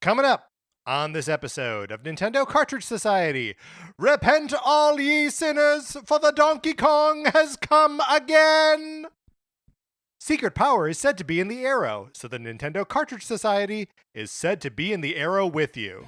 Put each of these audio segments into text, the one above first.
Coming up on this episode of Nintendo Cartridge Society, repent all ye sinners, for the Donkey Kong has come again! Secret power is said to be in the arrow, so the Nintendo Cartridge Society is said to be in the arrow with you.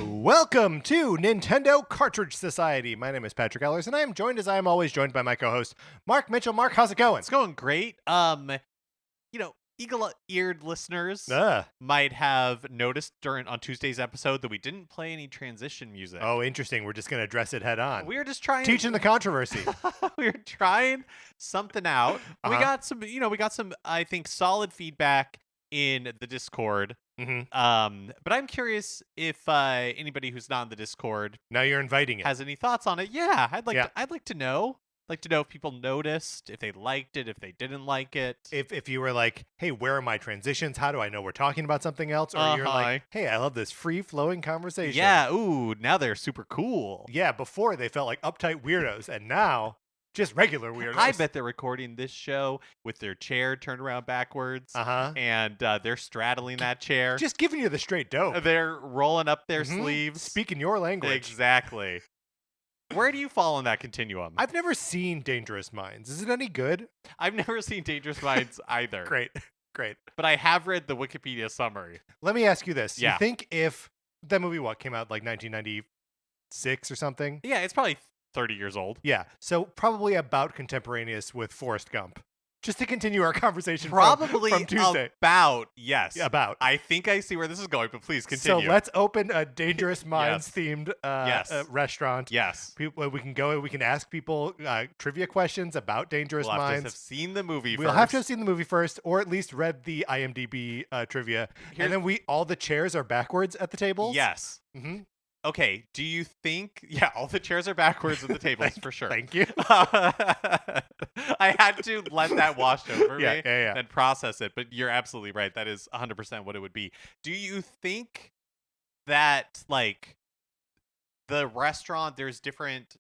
Welcome to Nintendo Cartridge Society. My name is Patrick Ellers, and I am joined, as I am always, joined by my co-host, Mark Mitchell. Mark, how's it going? It's going great. Eagle-eared listeners might have noticed on Tuesday's episode that we didn't play any transition music. Oh, interesting. We're just going to address it head on. We were just trying teaching the controversy. We were trying something out. We got some, I think, solid feedback in the Discord. Mm-hmm. But I'm curious if anybody who's not in the Discord now you're inviting it has any thoughts on it. Yeah, I'd like to know. Like to know if people noticed, if they liked it, if they didn't like it. If you were like, hey, where are my transitions? How do I know we're talking about something else? Or you're like, hey, I love this free-flowing conversation. Yeah, ooh, now they're super cool. Yeah, before they felt like uptight weirdos, and now just regular weirdos. I bet they're recording this show with their chair turned around backwards. And they're straddling that chair. Just giving you the straight dope. They're rolling up their sleeves. Speaking your language. Exactly. Where do you fall in that continuum? I've never seen Dangerous Minds. Is it any good? I've never seen Dangerous Minds either. Great. But I have read the Wikipedia summary. Let me ask you this. Yeah. You think if that movie, came out like 1996 or something? Yeah, it's probably 30 years old. Yeah. So probably about contemporaneous with Forrest Gump. Just to continue our conversation probably from Tuesday. About, yes. Yeah, about. I think I see where this is going, but please continue. So let's open a Dangerous Minds themed restaurant. Yes. We can ask people trivia questions about Dangerous Minds. We'll have to have seen the movie We'll have to have seen the movie first, or at least read the IMDb trivia. And then all the chairs are backwards at the tables? Yes. Mm-hmm. Okay, do you think... Yeah, all the chairs are backwards at the tables, for sure. Thank you. I had to let that wash over me and process it, but you're absolutely right. That is 100% what it would be. Do you think that, like, the restaurant, there's different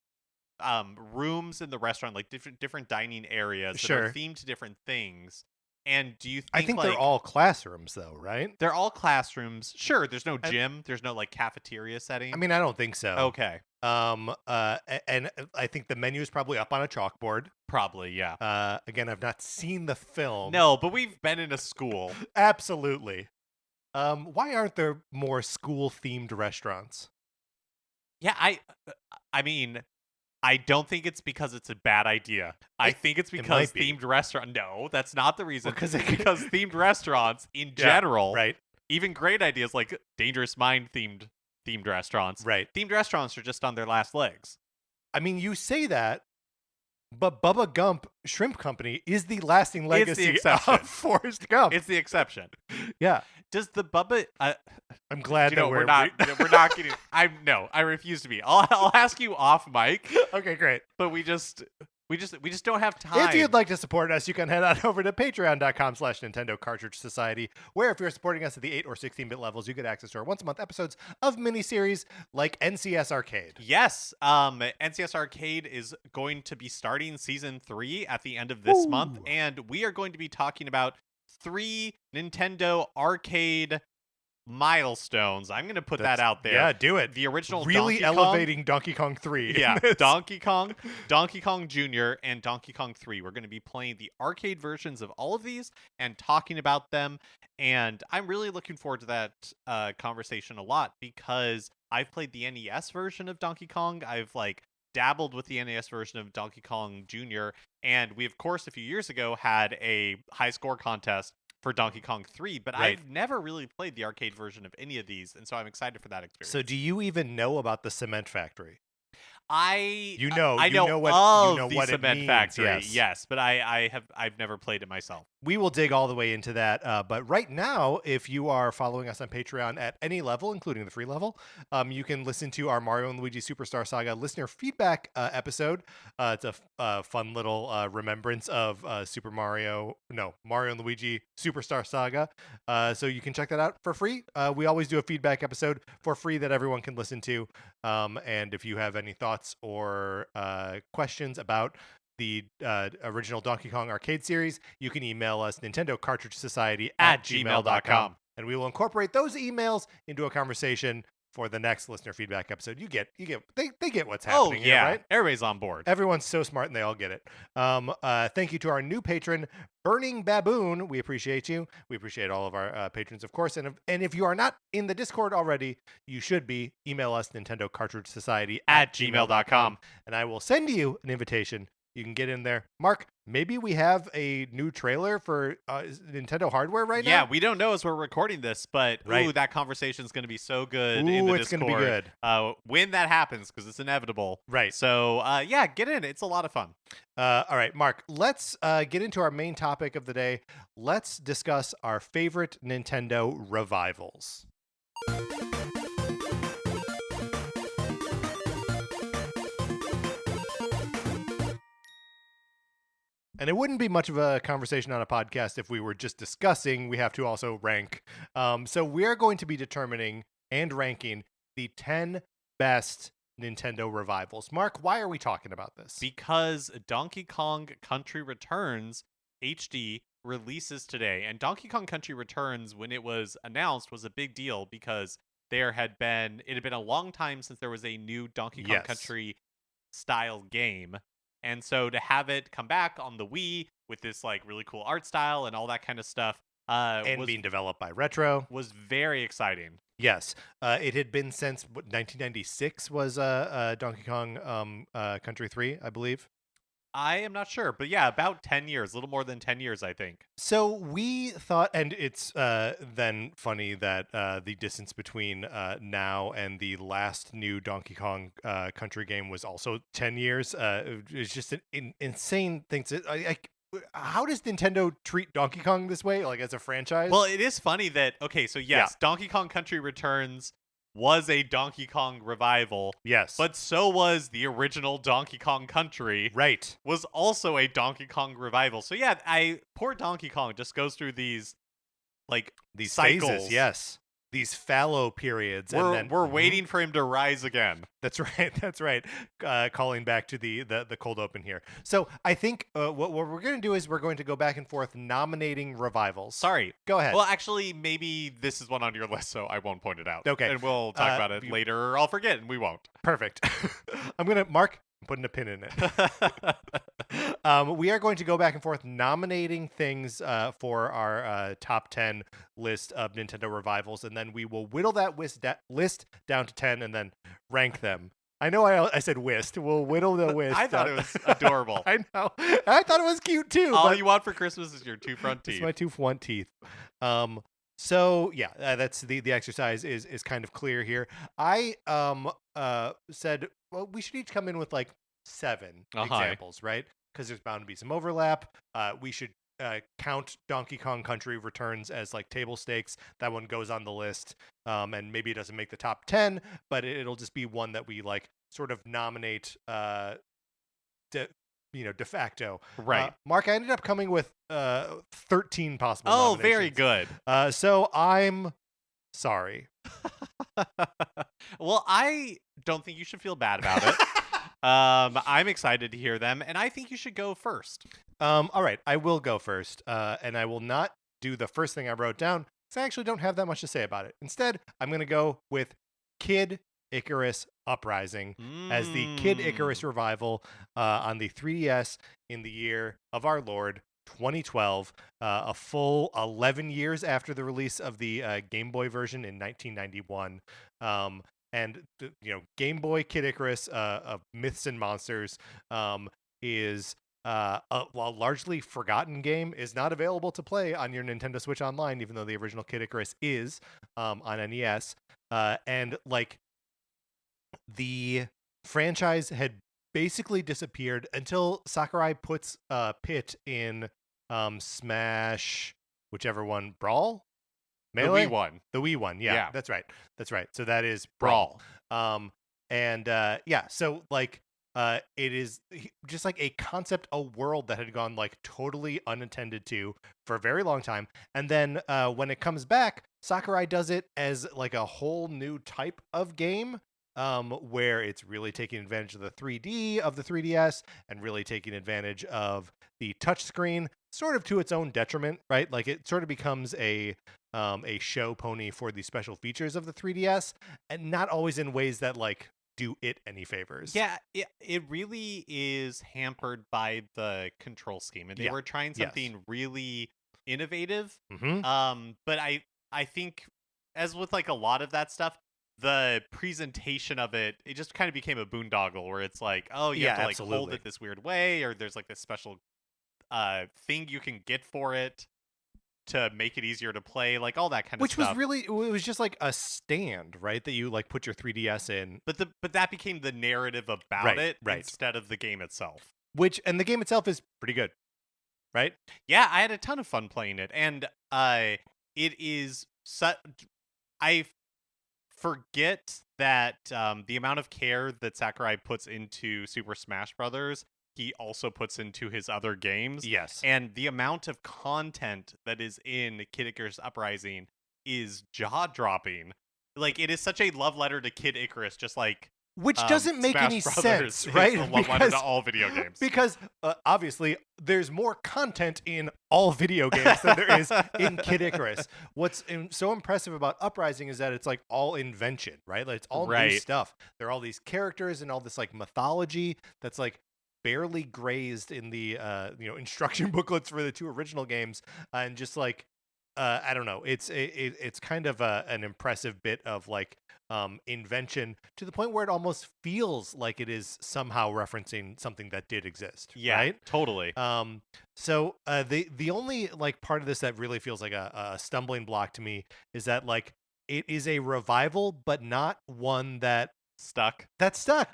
rooms in the restaurant, like different dining areas that are themed to different things? And do you think, I think they're all classrooms, though, right? They're all classrooms. Sure, there's no gym. There's no, like, cafeteria setting. I mean, I don't think so. Okay. And I think the menu is probably up on a chalkboard. Probably, yeah. Again, I've not seen the film. No, but we've been in a school. Absolutely. Why aren't there more school-themed restaurants? Yeah, I mean... I don't think it's because it's a bad idea. I think it's because themed restaurant. No, that's not the reason. Because themed restaurants in general, right? Even great ideas like Dangerous Mind themed restaurants, right? Themed restaurants are just on their last legs. I mean, you say that, but Bubba Gump Shrimp Company is the lasting legacy of Forrest Gump. It's the exception. Yeah. Does the Bubba? I'm glad that we're not getting. I refuse to be. I'll ask you off mic. Okay, great. But we just don't have time. If you'd like to support us, you can head on over to patreon.com/Nintendo Cartridge Society, where if you're supporting us at the 8 or 16-bit levels, you get access to our once-a-month episodes of miniseries like NCS Arcade. Yes, NCS Arcade is going to be starting Season 3 at the end of this month, and we are going to be talking about 3 Nintendo Arcade milestones. I'm going to put that out there. Yeah, do it. The original really Donkey elevating Donkey Kong 3. Yeah, Donkey Kong Jr., and Donkey Kong 3. We're going to be playing the arcade versions of all of these and talking about them. And I'm really looking forward to that conversation a lot because I've played the NES version of Donkey Kong. I've dabbled with the NES version of Donkey Kong Jr. And we, of course, a few years ago had a high score contest for Donkey Kong 3, but I've never really played the arcade version of any of these, and so I'm excited for that experience. So do you even know about the Cement Factory? I know what the Cement means, Factory, yes, but I've never played it myself. we will dig all the way into that. But right now, if you are following us on Patreon at any level, including the free level, you can listen to our Mario and Luigi Superstar Saga listener feedback episode. It's a fun little remembrance of Mario and Luigi Superstar Saga. So you can check that out for free. We always do a feedback episode for free that everyone can listen to. And if you have any thoughts or questions about the original Donkey Kong arcade series, you can email us Nintendo Cartridge Society at gmail.com, and we will incorporate those emails into a conversation for the next listener feedback episode. They get what's happening here, right? Everybody's on board. Everyone's so smart and they all get it. Thank you to our new patron, Burning Baboon. We appreciate you. We appreciate all of our patrons, of course. And if you are not in the Discord already, you should be. Email us Nintendo Cartridge Society at gmail.com, and I will send you an invitation. You can get in there. Mark, maybe we have a new trailer for Nintendo hardware right now? Yeah, we don't know as we're recording this, but ooh, that conversation is going to be so good in the Discord. It's going to be good. When that happens, because it's inevitable. Right. So, yeah, get in. It's a lot of fun. All right, Mark, let's get into our main topic of the day. Let's discuss our favorite Nintendo revivals. And it wouldn't be much of a conversation on a podcast if we were just discussing. We have to also rank. So we're going to be determining and ranking the 10 best Nintendo revivals. Mark, why are we talking about this? Because Donkey Kong Country Returns HD releases today. And Donkey Kong Country Returns, when it was announced, was a big deal because it had been a long time since there was a new Donkey Kong Country style game. And so to have it come back on the Wii with this like really cool art style and all that kind of stuff, and being developed by Retro, was very exciting. Yes, it had been since 1996 was Donkey Kong Country 3, I believe. I am not sure, but yeah, about 10 years, a little more than 10 years, I think. So we thought, and it's then funny that the distance between now and the last new Donkey Kong Country game was also 10 years. It's just an insane thing. How does Nintendo treat Donkey Kong this way, like as a franchise? Well, it is funny that, okay, so yes, Donkey Kong Country Returns was a Donkey Kong revival. Yes. But so was the original Donkey Kong Country. Right. Was also a Donkey Kong revival. So yeah, poor Donkey Kong just goes through these cycles. Phases, yes. These fallow periods. We're waiting for him to rise again. That's right. Calling back to the cold open here. So I think what we're going to do is we're going to go back and forth nominating revivals. Sorry. Go ahead. Well, actually, maybe this is one on your list, so I won't point it out. Okay. And we'll talk about it later, or I'll forget, and we won't. Perfect. Mark, I'm putting a pin in it. We are going to go back and forth nominating things for our top 10 list of Nintendo revivals, and then we will whittle that list down to 10 and then rank them. I know I said whist. We'll whittle the whist. I thought it was adorable. I know. I thought it was cute too. All you want for Christmas is your two front teeth. It's my two front teeth. So yeah, that's the exercise is kind of clear here. I said, well, we should each come in with like 7 examples, right? Because there's bound to be some overlap. We should count Donkey Kong Country Returns as like table stakes. That one goes on the list, and maybe it doesn't make the top 10, but it'll just be one that we like sort of nominate de facto. Right. Mark, I ended up coming with 13 possible nominations. Very good. So I'm sorry. Well, I don't think you should feel bad about it. I'm excited to hear them, and I think you should go first. All right, I will go first, and I will not do the first thing I wrote down, because I actually don't have that much to say about it. Instead, I'm going to go with Kid Icarus Uprising as the Kid Icarus revival on the 3DS in the year of our Lord, 2012, a full 11 years after the release of the Game Boy version in 1991. And Game Boy Kid Icarus of Myths and Monsters is a largely forgotten game, is not available to play on your Nintendo Switch Online, even though the original Kid Icarus is on NES. And like the franchise had basically disappeared until Sakurai puts Pit in Smash, whichever one, Brawl, The Melee, Wii one. the Wii one. Yeah, Yeah. that's right. So that is Brawl. and yeah, so like it is just like a concept, a world that had gone like totally unattended to for a very long time, and then when it comes back, Sakurai does it as like a whole new type of game, where it's really taking advantage of the 3D of the 3DS and really taking advantage of the touchscreen, sort of to its own detriment, right? Like it sort of becomes a show pony for the special features of the 3DS, and not always in ways that like do it any favors. Yeah, it really is hampered by the control scheme, and they Yeah. were trying Yes. something really innovative. Mm-hmm. But I think, as with like a lot of that stuff, the presentation of it just kind of became a boondoggle where it's like, oh, you have Yeah, to like hold absolutely. it this weird way, or there's like this special thing you can get for it to make it easier to play, like all that kind of Which stuff. was really, it was just like a stand, right? That you like put your 3DS in. But that became the narrative about Right, it right. instead of the game itself. And the game itself is pretty good, right? Yeah, I had a ton of fun playing it, and it is I forget that the amount of care that Sakurai puts into Super Smash Brothers, he also puts into his other games. Yes. And the amount of content that is in Kid Icarus Uprising is jaw-dropping. Like, it is such a love letter to Kid Icarus, just like Which doesn't make Smash any Brothers sense, is right? a love letter to all video games. Because obviously there's more content in all video games than there is in Kid Icarus. What's so impressive about Uprising is that it's like all invention, right? Like it's all new Right. stuff. There are all these characters and all this like mythology that's like barely grazed in the instruction booklets for the two original games, and just like I don't know, it's kind of an impressive bit of like invention, to the point where it almost feels like it is somehow referencing something that did exist. Yeah, right? totally. So the only like part of this that really feels like a stumbling block to me is that like it is a revival, but not one that's stuck.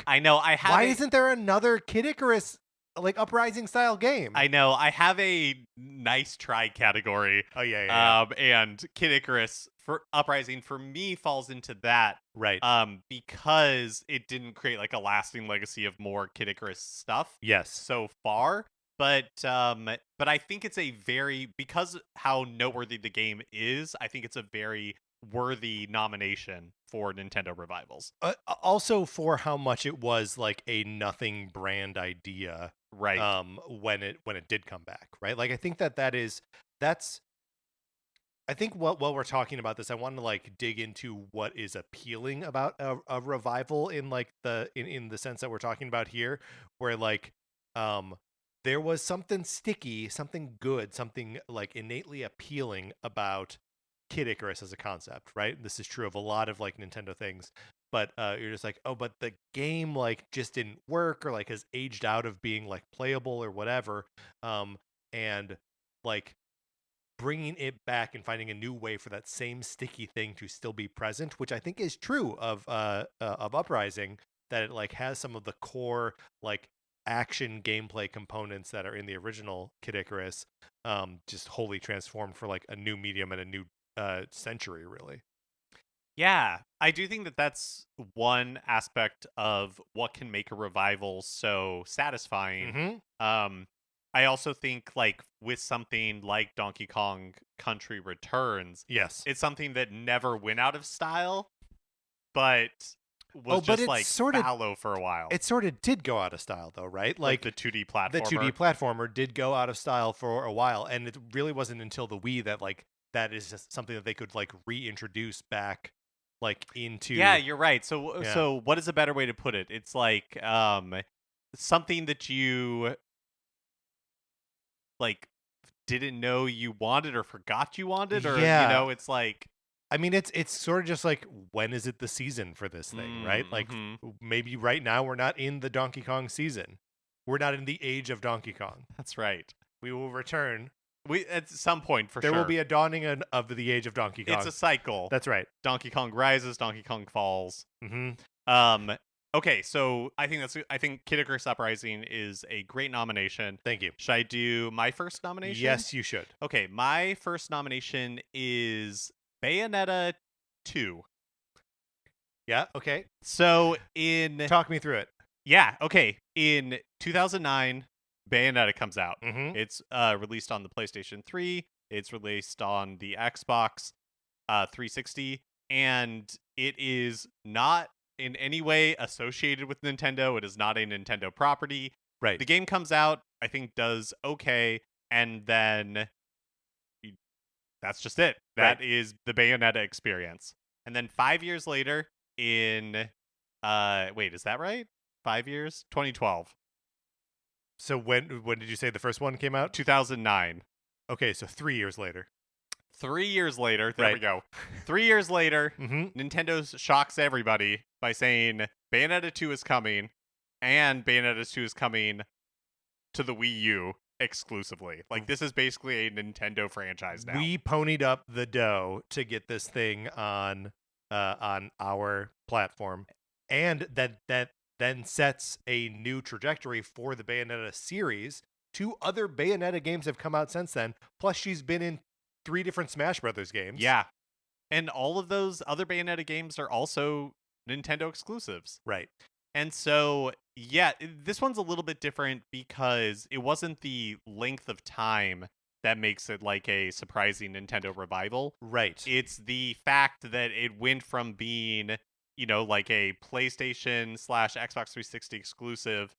I know. Why isn't there another Kid Icarus like Uprising style game? I know. I have a nice try category. Oh yeah. And Kid Icarus for Uprising for me falls into that. Right. Because it didn't create like a lasting legacy of more Kid Icarus stuff. Yes. So far. But I think it's because how noteworthy the game is, I think it's a very worthy nomination for Nintendo Revivals. Also for how much it was like a nothing brand idea, right? When it did come back, right? Like I think that's I think while we're talking about this, I want to like dig into what is appealing about a revival in like in the sense that we're talking about here, where like there was something sticky, something good, something like innately appealing about Kid Icarus as a concept, right? This is true of a lot of like Nintendo things, but you're just like, oh, but the game like just didn't work, or like has aged out of being like playable or whatever, and like bringing it back and finding a new way for that same sticky thing to still be present, which I think is true of Uprising, that it like has some of the core like action gameplay components that are in the original Kid Icarus, just wholly transformed for like a new medium and a new century, really. Yeah, I do think that that's one aspect of what can make a revival so satisfying. Mm-hmm. I also think like with something like Donkey Kong Country Returns, yes, it's something that never went out of style, but was but just like fallow for a while. It sort of did go out of style though, right? Like the 2D platformer. The 2D platformer did go out of style for a while, and it really wasn't until the Wii that like that is just something that they could like reintroduce back like into. Yeah, you're right. So what is a better way to put it? It's like something that you like didn't know you wanted or forgot you wanted, or it's like, I mean, it's sort of just like, when is it the season for this thing, right? Like maybe right now we're not in the Donkey Kong season. We're not in the age of Donkey Kong. That's right. We will return. At some point, there will be a dawning of the age of Donkey Kong. It's a cycle. That's right. Donkey Kong rises, Donkey Kong falls. Mm-hmm. Okay, so I think Kid Icarus Uprising is a great nomination. Thank you. Should I do my first nomination? Yes, you should. Okay, my first nomination is Bayonetta 2. Yeah, okay. So Talk me through it. in 2009, Bayonetta comes out. Mm-hmm. It's released on the PlayStation 3. It's released on the Xbox 360, and it is not in any way associated with Nintendo. It is not a Nintendo property. Right. The game comes out, I think does okay, and then that's just it. That is the Bayonetta experience. And then 5 years later in wait, is that right? 5 years? 2012. So when did you say the first one came out? 2009. Okay, so 3 years later. 3 years later, there we Right. go. 3 years later, Mm-hmm. Nintendo shocks everybody by saying Bayonetta 2 is coming, and Bayonetta 2 is coming to the Wii U exclusively. Like, this is basically a Nintendo franchise now. We ponied up the dough to get this thing on our platform, and that then sets a new trajectory for the Bayonetta series. 2 other Bayonetta games have come out since then. Plus, she's been in 3 different Smash Brothers games. Yeah. And all of those other Bayonetta games are also Nintendo exclusives. Right. And so, yeah, this one's a little bit different because it wasn't the length of time that makes it like a surprising Nintendo revival. Right. It's the fact that it went from being, like a PlayStation / Xbox 360 exclusive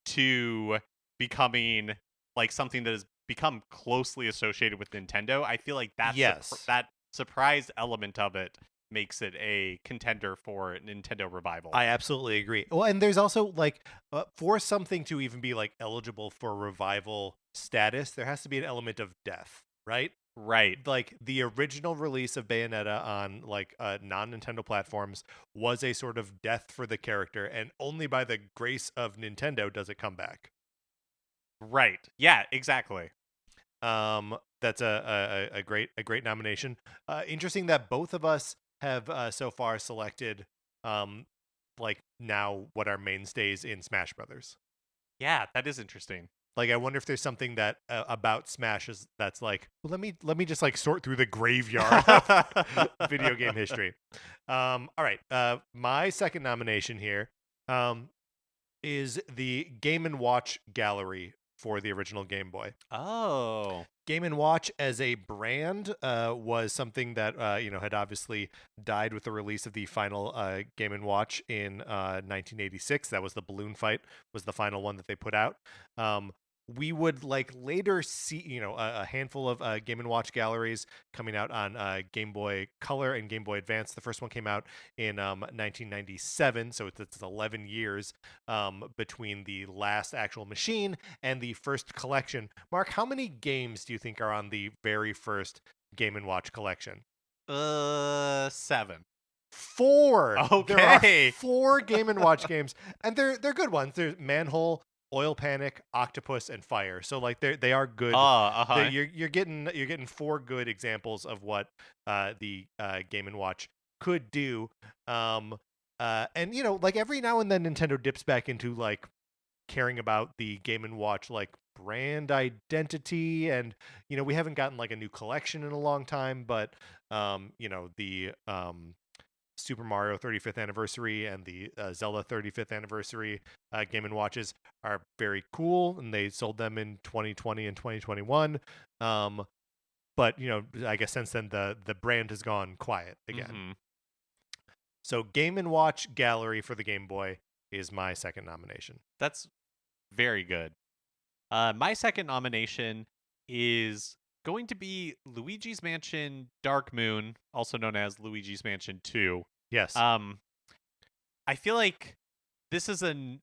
to becoming like something that has become closely associated with Nintendo. I feel like that surprise element of it makes it a contender for Nintendo revival. I absolutely agree. Well, and there's also like for something to even be like eligible for revival status, there has to be an element of death, right? Right. Like the original release of Bayonetta on like non-Nintendo platforms was a sort of death for the character, and only by the grace of Nintendo does it come back. Right. Yeah, exactly. That's a great nomination. Interesting that both of us have so far selected like now what are mainstays in Smash Brothers. Yeah, that is interesting. Like, I wonder if there's something that about Smash that's like, well, let me just like sort through the graveyard of video game history. All right, my second nomination here is the Game & Watch gallery for the original Game Boy. Oh. Game & Watch as a brand was something that had obviously died with the release of the final Game & Watch in 1986. That was the balloon fight, was the final one that they put out. We would like later see a handful of Game & Watch galleries coming out on Game Boy Color and Game Boy Advance. The first one came out in 1997, so it's 11 years between the last actual machine and the first collection. Mark, how many games do you think are on the very first Game & Watch collection? 7. 4. Okay. There are 4 Game & Watch games, and they're good ones. There's Manhole, Oil Panic, Octopus, and Fire. So like they are good. You're getting 4 good examples of what the Game & Watch could do. And like every now and then Nintendo dips back into like caring about the Game & Watch like brand identity, and we haven't gotten like a new collection in a long time, but the Super Mario 35th anniversary and the Zelda 35th anniversary Game & Watches are very cool, and they sold them in 2020 and 2021. But I guess since then the brand has gone quiet again. Mm-hmm. So Game & Watch gallery for the Game Boy is my second nomination. That's very good. My second nomination is going to be Luigi's Mansion Dark Moon, also known as Luigi's Mansion 2. Yes. I feel like this is in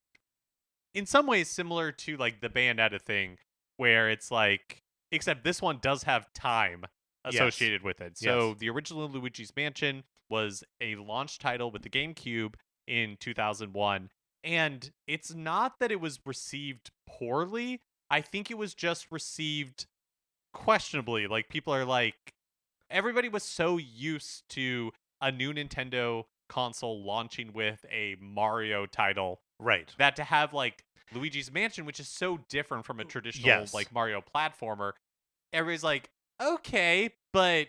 some ways similar to like the Bayonetta thing, where it's like, except this one does have time associated with it. So the original Luigi's Mansion was a launch title with the GameCube in 2001. And it's not that it was received poorly. I think it was just received questionably. Like, people are like, everybody was so used to a new Nintendo console launching with a Mario title, Right. that to have like Luigi's Mansion, which is so different from a traditional Yes. like Mario platformer, everybody's like, okay, but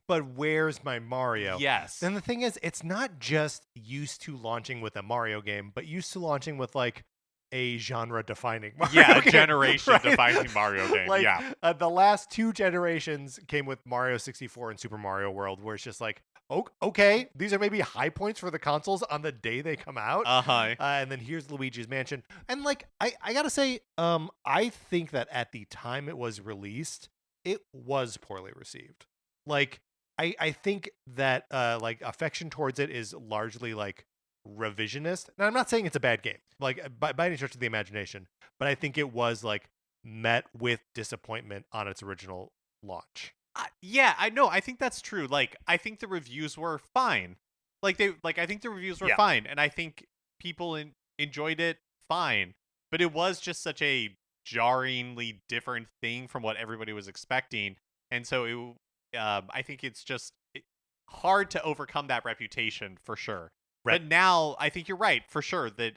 But where's my Mario? yes. And the thing is, it's not just used to launching with a Mario game, but used to launching with like a genre-defining Mario Yeah, a game, generation-defining right? Mario game, Like yeah. the last 2 generations came with Mario 64 and Super Mario World, where it's just like, okay, these are maybe high points for the consoles on the day they come out. Uh-huh. And then here's Luigi's Mansion. And like I gotta say, I think that at the time it was released, it was poorly received. Like I think that like affection towards it is largely like revisionist. Now I'm not saying it's a bad game, like by any stretch of the imagination, but I think it was like met with disappointment on its original launch. Yeah, I know. I think that's true. Like, I think the reviews were fine. I think the reviews were Yeah. fine, and I think people enjoyed it fine. But it was just such a jarringly different thing from what everybody was expecting, and so I think it's just hard to overcome that reputation for sure. Right. But now I think you're right for sure that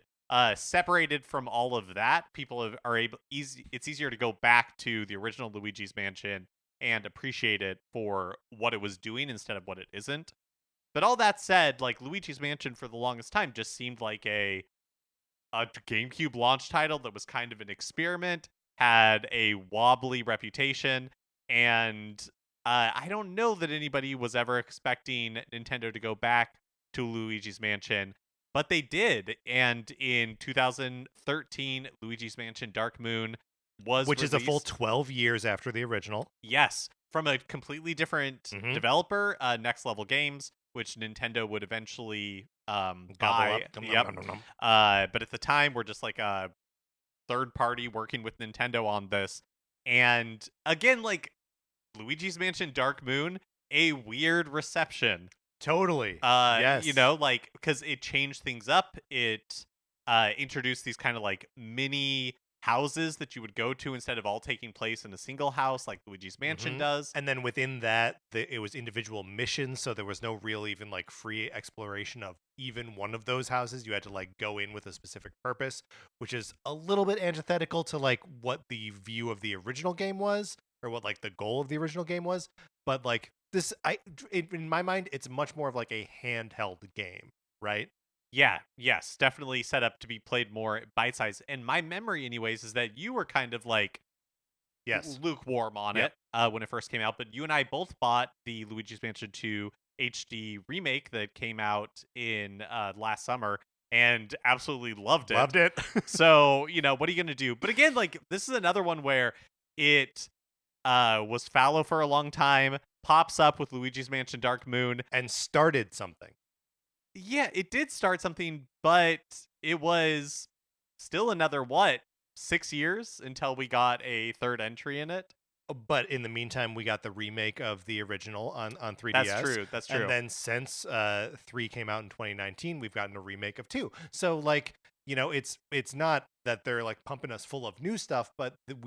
separated from all of that, people are able it's easier to go back to the original Luigi's Mansion and appreciate it for what it was doing instead of what it isn't. But all that said, like Luigi's Mansion for the longest time just seemed like a GameCube launch title that was kind of an experiment, had a wobbly reputation, and I don't know that anybody was ever expecting Nintendo to go back to Luigi's Mansion, but they did. And in 2013, Luigi's Mansion Dark Moon was Which is a full released. 12 years after the original. Yes, from a completely different Mhm. developer, Next Level Games, which Nintendo would eventually Gobble buy. up. Nom, nom, Yep. nom, nom, nom. But at the time, we're just like a third party working with Nintendo on this. And again, like Luigi's Mansion Dark Moon, a weird reception. Totally. Yes. You know, like because it changed things up. It introduced these kind of like mini houses that you would go to instead of all taking place in a single house like Luigi's Mansion Mhm. does. And then within that, it was individual missions, so there was no real even like free exploration of even one of those houses. You had to like go in with a specific purpose, which is a little bit antithetical to like what the view of the original game was, or what like the goal of the original game was. But like this, in my mind, it's much more of like a handheld game, right? Yeah, yes, definitely set up to be played more bite size. And my memory, anyways, is that you were kind of like Yes. lukewarm on Yep. it when it first came out, but you and I both bought the Luigi's Mansion 2 HD remake that came out in last summer and absolutely loved it. Loved it. So, you know, what are you going to do? But again, like this is another one where it was fallow for a long time, pops up with Luigi's Mansion Dark Moon. And started something. Yeah, it did start something, but it was still another, 6 years until we got a third entry in it? But in the meantime, we got the remake of the original on 3DS. That's true. And then since 3 came out in 2019, we've gotten a remake of 2. So like, you know, it's not that they're like pumping us full of new stuff, but it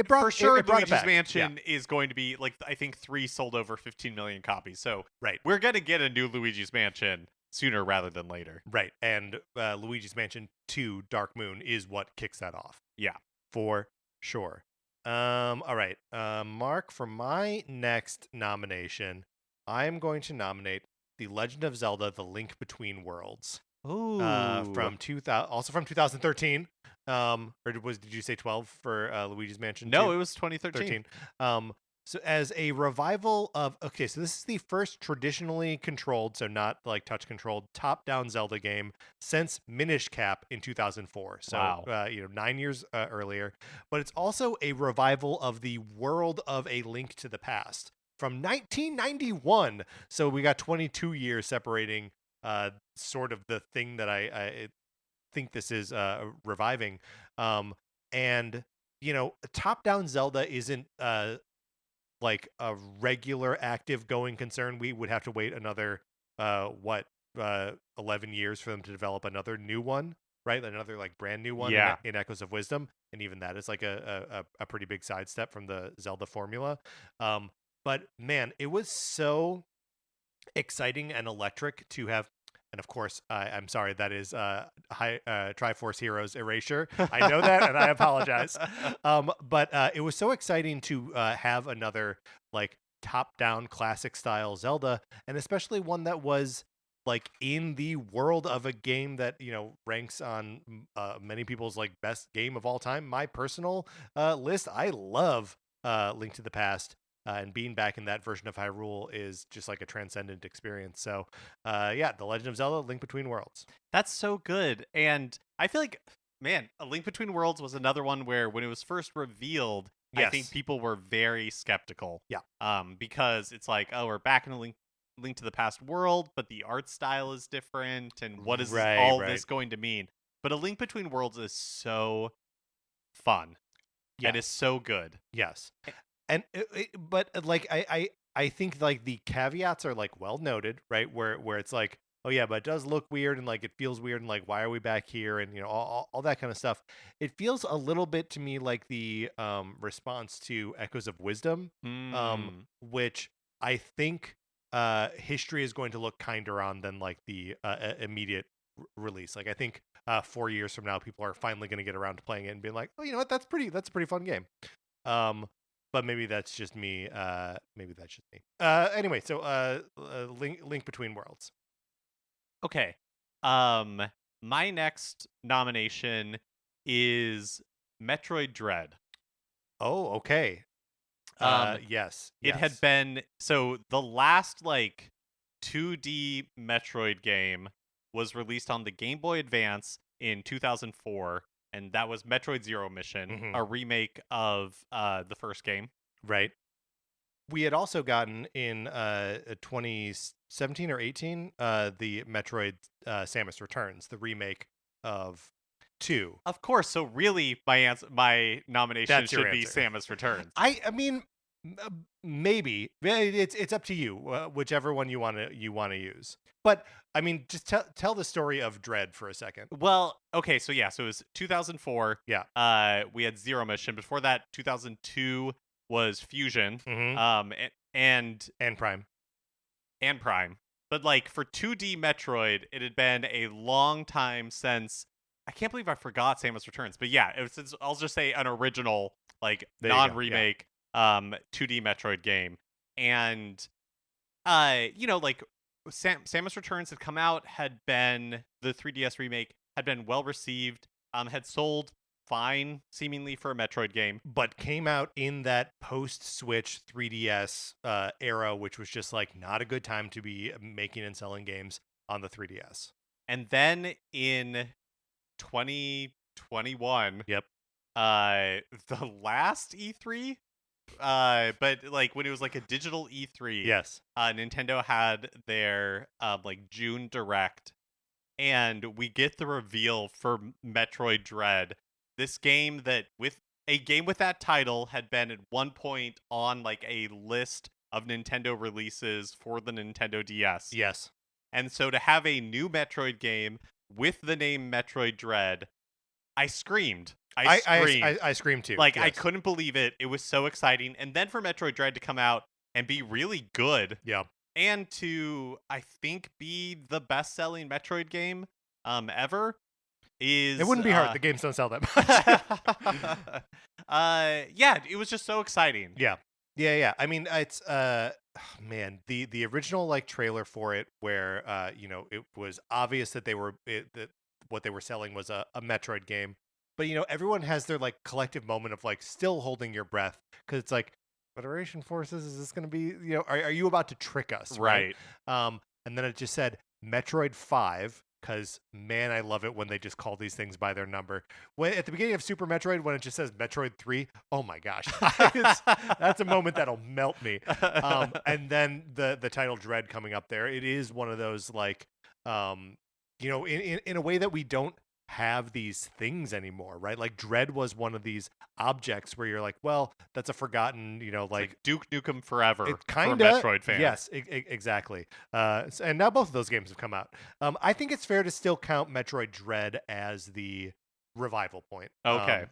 brought For sure, it brought it Luigi's back. Mansion is going to be, like, I think 3 sold over 15 million copies, so Right. we're going to get a new Luigi's Mansion sooner rather than later. Right. And Luigi's Mansion 2 Dark Moon is what kicks that off. Yeah. For sure. All right. Mark, for my next nomination, I am going to nominate The Legend of Zelda: The Link Between Worlds. Ooh. From 2000, also from 2013. Or did you say 12 for Luigi's Mansion? No, 2? it was 2013. So as a revival of, okay, so this is the first traditionally controlled, so not like touch controlled, top-down Zelda game since Minish Cap in 2004. So Wow. 9 years earlier. But it's also a revival of the World of A Link to the Past from 1991. So we got 22 years separating sort of the thing that I think this is reviving. And you know, top-down Zelda isn't like a regular active going concern. We would have to wait another 11 years for them to develop another new one, right? Another like brand new one Yeah. in Echoes of Wisdom, and even that is like a pretty big sidestep from the Zelda formula. But man, it was so exciting and electric to have. And of course, I'm sorry, that is Triforce Heroes Erasure. I know that, and I apologize. But it was so exciting to have another like top-down classic style Zelda, and especially one that was like in the world of a game that ranks on many people's like best game of all time. My personal list. I love Link to the Past. And being back in that version of Hyrule is just like a transcendent experience. So, yeah, The Legend of Zelda: Link Between Worlds. That's so good. And I feel like, man, A Link Between Worlds was another one where when it was first revealed, I think Yes. people were very skeptical. Yeah. Because it's like, oh, we're back in a Link to the Past world, but the art style is different, and what is Right, all right. this going to mean? But A Link Between Worlds is so fun. And is Yes. so good. Yes. And but like I think like the caveats are like well noted, right? Where it's like, oh yeah, but it does look weird and like it feels weird and like why are we back here and all that kind of stuff. It feels a little bit to me like the response to Echoes of Wisdom, Mm. which I think history is going to look kinder on than like the immediate release. Like I think 4 years from now, people are finally going to get around to playing it and being like, oh, you know what, that's a pretty fun game. But maybe that's just me. Anyway, so Link Between Worlds. Okay. My next nomination is Metroid Dread. Oh, okay. Yes. It had been so the last like 2D Metroid game was released on the Game Boy Advance in 2004, and that was Metroid Zero Mission, a remake of the first game. Right. We had also gotten in 2017 or 18 the Metroid Samus Returns, the remake of 2. Of course. So really, my nomination That's your should be answer. Samus Returns. I mean, maybe it's up to you, whichever one you want to use. But I mean, just tell the story of Dread for a second. Well, okay, so yeah, so it was 2004. Yeah. We had Zero Mission. Before that, 2002 was Fusion. Mm-hmm. And Prime. And Prime. But like for 2D Metroid, it had been a long time since. I can't believe I forgot Samus Returns. But yeah, it was. I'll just say an original, like non-remake, 2D Metroid game. And like Samus Returns had come out, had been the 3DS remake, had been well received, had sold fine seemingly for a Metroid game, but came out in that post-Switch 3DS era, which was just like not a good time to be making and selling games on the 3DS. And then in 2021, yep, the last E3, but like when it was like a digital E3, yes, Nintendo had their like June Direct, and we get the reveal for Metroid Dread. This game that with that title had been at one point on like a list of Nintendo releases for the Nintendo DS. Yes. And so to have a new Metroid game with the name Metroid Dread, I screamed. I screamed too. Like, yes. I couldn't believe it. It was so exciting. And then for Metroid Dread to come out and be really good. Yeah. And to, I think, be the best-selling Metroid game ever. It wouldn't be hard. The games don't sell that much. Yeah, it was just so exciting. Yeah. I mean, it's man, the original like trailer for it, where it was obvious that that what they were selling was a Metroid game, but everyone has their like collective moment of like still holding your breath because it's like, Federation forces, is this going to be are you about to trick us, right? And then it just said Metroid 5. Because, man, I love it when they just call these things by their number. When at the beginning of Super Metroid, when it just says Metroid 3, oh my gosh. That's a moment that'll melt me. And then the title Dread coming up there, it is one of those, like, in a way that we don't have these things anymore, right? Like Dread was one of these objects where you're like, well, that's a forgotten, like Duke Nukem Forever for Metroid fans. Yes, exactly. And now both of those games have come out. I think it's fair to still count Metroid Dread as the revival point. Okay.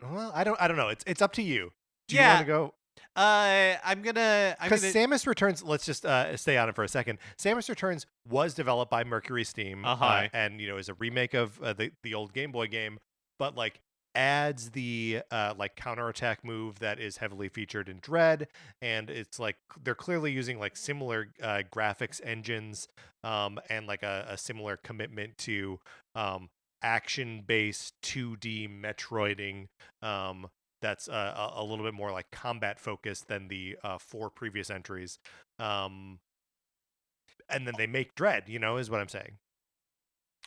Well, I don't know. It's up to you. Do you want to go? I'm gonna Because Samus Returns, let's just stay on it for a second. Samus Returns was developed by Mercury Steam, and is a remake of the old Game Boy game, but like adds the like counterattack move that is heavily featured in Dread, and it's like they're clearly using like similar graphics engines, and like a similar commitment to action-based 2D Metroiding. That's a little bit more like combat focused than the 4 previous entries. And then they make Dread, is what I'm saying.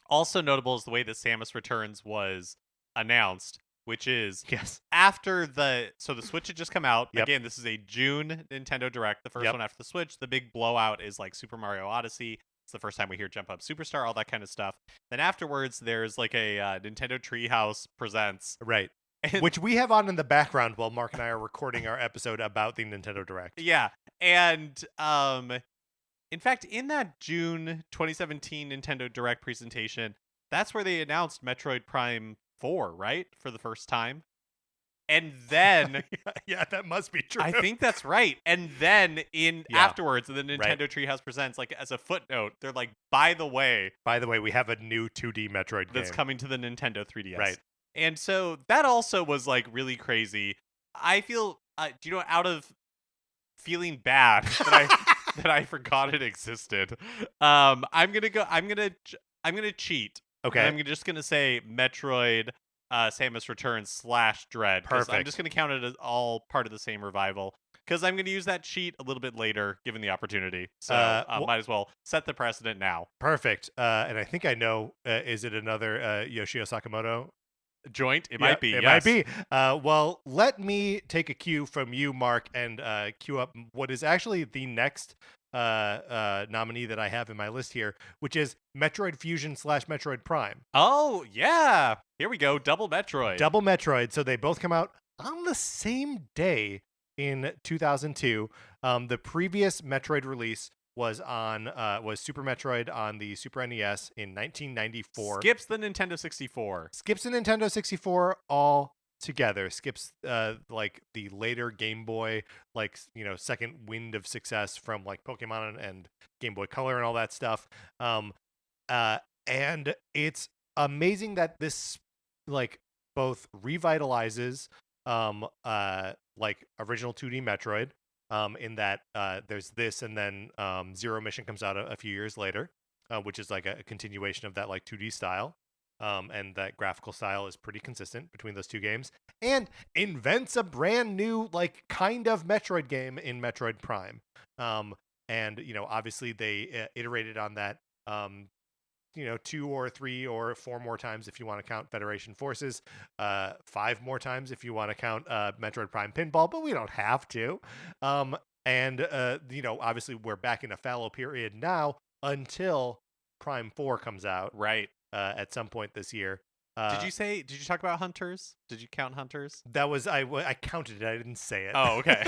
Also notable is the way that Samus Returns was announced, which is Yes. after the Switch had just come out. Yep. Again, this is a June Nintendo Direct, the first Yep. one after the Switch. The big blowout is like Super Mario Odyssey. It's the first time we hear Jump Up Superstar, all that kind of stuff. Then afterwards, there's like a Nintendo Treehouse Presents. Right. Which we have on in the background while Mark and I are recording our episode about the Nintendo Direct. Yeah. And in fact, in that June 2017 Nintendo Direct presentation, that's where they announced Metroid Prime 4, right? For the first time. And then yeah, that must be true. I think that's right. And then afterwards, the Nintendo Treehouse Presents, like as a footnote, they're like, by the way, we have a new 2D Metroid that's game coming to the Nintendo 3DS. Right. And so that also was like really crazy. I feel, out of feeling bad that I forgot it existed. I'm gonna cheat. Okay. And I'm just gonna say Metroid, Samus Returns / Dread. Perfect. I'm just gonna count it as all part of the same revival. Because I'm gonna use that cheat a little bit later, given the opportunity. So might as well set the precedent now. Perfect. And I think I know. Is it another Yoshio Sakamoto joint? It might be. It might be. Well, let me take a cue from you, Mark, and cue up what is actually the next nominee that I have in my list here, which is Metroid Fusion / Metroid Prime. Oh, yeah. Here we go. Double Metroid. Double Metroid. So they both come out on the same day in 2002. The previous Metroid release was Super Metroid on the Super NES in 1994. Skips the Nintendo 64. Skips the Nintendo 64 all together. Skips like the later Game Boy, like second wind of success from like Pokemon and Game Boy Color and all that stuff. And it's amazing that this like both revitalizes like original 2D Metroid. In that there's this, and then Zero Mission comes out a few years later, which is like a continuation of that like 2D style, and that graphical style is pretty consistent between those two games, and invents a brand new like kind of Metroid game in Metroid Prime, and obviously they iterated on that 2 or 3 or 4 more times if you want to count Federation Forces, 5 more times if you want to count Metroid Prime Pinball, but we don't have to. And obviously we're back in a fallow period now until Prime 4 comes out. Right. At some point this year. Did you talk about Hunters? Did you count Hunters? That was, I counted it, I didn't say it. Oh, okay.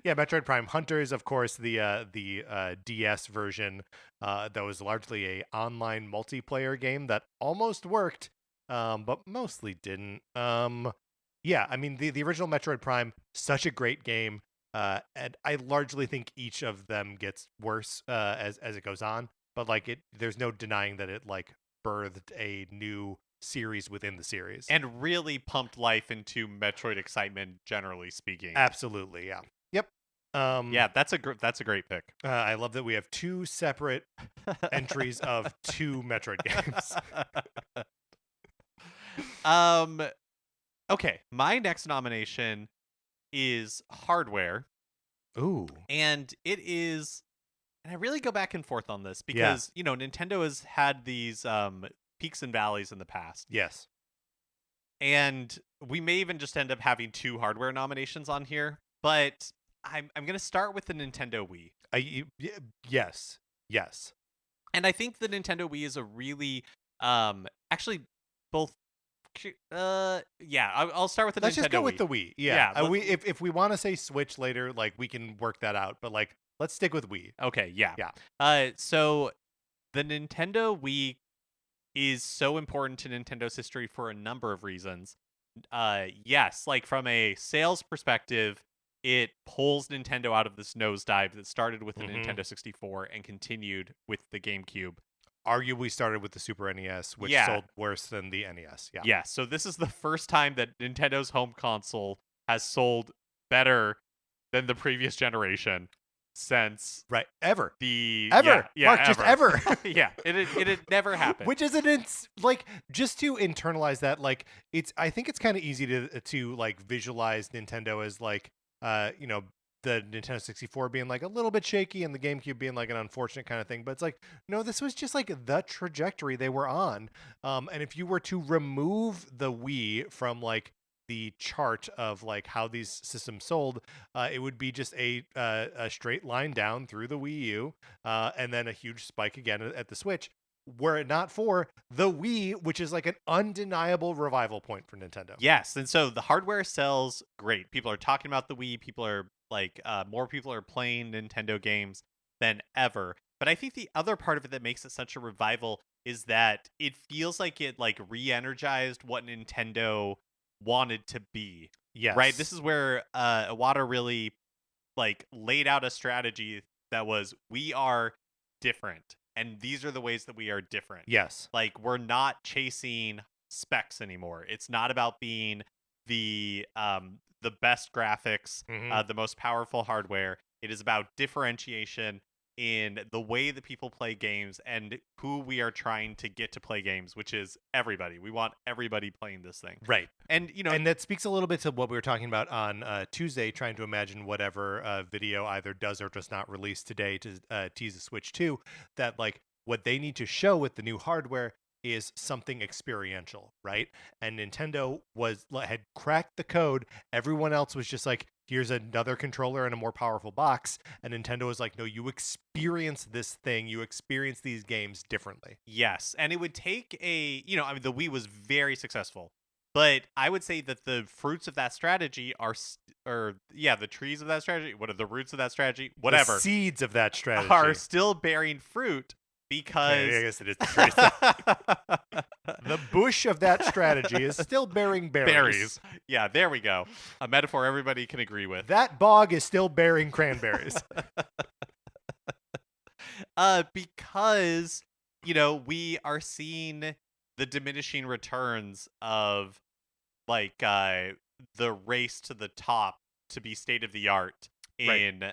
Yeah, Metroid Prime Hunters, of course, the DS version that was largely a online multiplayer game that almost worked, but mostly didn't. Yeah, I mean, the original Metroid Prime, such a great game, and I largely think each of them gets worse as it goes on, but like there's no denying that it like birthed a new series within the series and really pumped life into Metroid excitement, generally speaking. Absolutely, yeah. Yep. Yeah, that's a great pick. I love that we have 2 separate entries of 2 Metroid games. Okay, my next nomination is Hardware. Ooh. And it is, and I really go back and forth on this because, Nintendo has had these peaks and valleys in the past. Yes. And we may even just end up having 2 Hardware nominations on here, but I'm going to start with the Nintendo Wii. Yes. And I think the Nintendo Wii is a really, actually, both. I'll start with the Nintendo Wii. Let's just go with the Wii. Yeah. If we want to say Switch later, like we can work that out. But like, let's stick with Wii. Okay. Yeah. Yeah. So the Nintendo Wii is so important to Nintendo's history for a number of reasons. Yes, like from a sales perspective, it pulls Nintendo out of this nosedive that started with the Hmm. Nintendo 64 and continued with the GameCube. Arguably started with the Super NES, which Yeah, sold worse than the NES. Yeah. yeah. So this is the first time that Nintendo's home console has sold better than the previous generation since Right. Ever. yeah, Ever. yeah, Mark, just ever. ever. Yeah, it had never happened. Which is like just to internalize that, like I think it's kind of easy to like visualize Nintendo as like you know, the Nintendo 64 being like a little bit shaky and the GameCube being like an unfortunate kind of thing. But it's like, no, this was just like the trajectory they were on. And if you were to remove the Wii from like the chart of like how these systems sold, it would be just a straight line down through the Wii U, and then a huge spike again at the Switch. Were it not for the Wii, which is like an undeniable revival point for Nintendo. Yes, and so the hardware sells great. People are talking about the Wii. People are like, more people are playing Nintendo games than ever. But I think the other part of it that makes it such a revival is that it feels like it like re-energized what Nintendo wanted to be. Right? This Yes. is where Iwata really like laid out a strategy that was, we are different, and these are the ways that we are different. Yes. Like, we're not chasing specs anymore. It's not about being the best graphics, Hmm. the most powerful hardware. It is about differentiation in the way that people play games and who we are trying to get to play games, which is everybody. We want everybody playing this thing. Right. And And that speaks a little bit to what we were talking about on Tuesday, trying to imagine whatever video either does or does not release today to tease the Switch 2, that like what they need to show with the new hardware is something experiential, right? And Nintendo had cracked the code. Everyone else was just like, here's another controller and a more powerful box. And Nintendo was like, no, you experience this thing, you experience these games differently. yes, and it would take I mean, the Wii was very successful, but I would say that the fruits of that strategy or yeah, the trees of that strategy, what are the roots of that strategy, The whatever, seeds of that are strategy. still bearing fruit Okay, I because guess it is the trees. The bush of that strategy is still bearing berries. berries. Yeah, there we go. A metaphor everybody can agree with. That bog is still bearing cranberries. Because we are seeing the diminishing returns of like the race to the top to be state of the art Right. in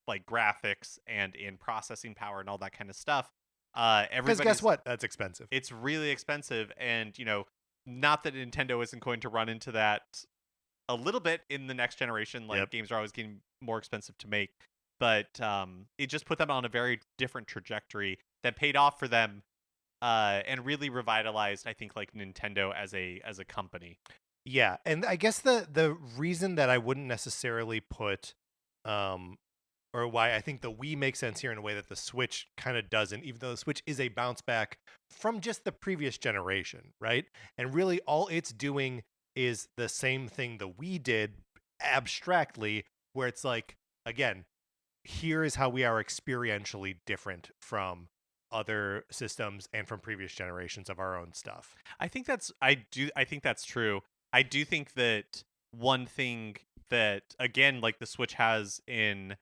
like graphics and in processing power and all that kind of stuff. Because guess what? That's expensive. It's really expensive, and not that Nintendo isn't going to run into that a little bit in the next generation. Like, Yep. games are always getting more expensive to make, but it just put them on a very different trajectory that paid off for them, and really revitalized, I think, like Nintendo as a company. Yeah, and I guess the reason that I wouldn't necessarily put, um, or why I think the Wii makes sense here in a way that the Switch kind of doesn't, even though the Switch is a bounce back from just the previous generation, right? And really, all it's doing is the same thing the Wii did abstractly, where it's like, again, here is how we are experientially different from other systems and from previous generations of our own stuff. I think that's true. I do think that one thing that, again, like the Switch has in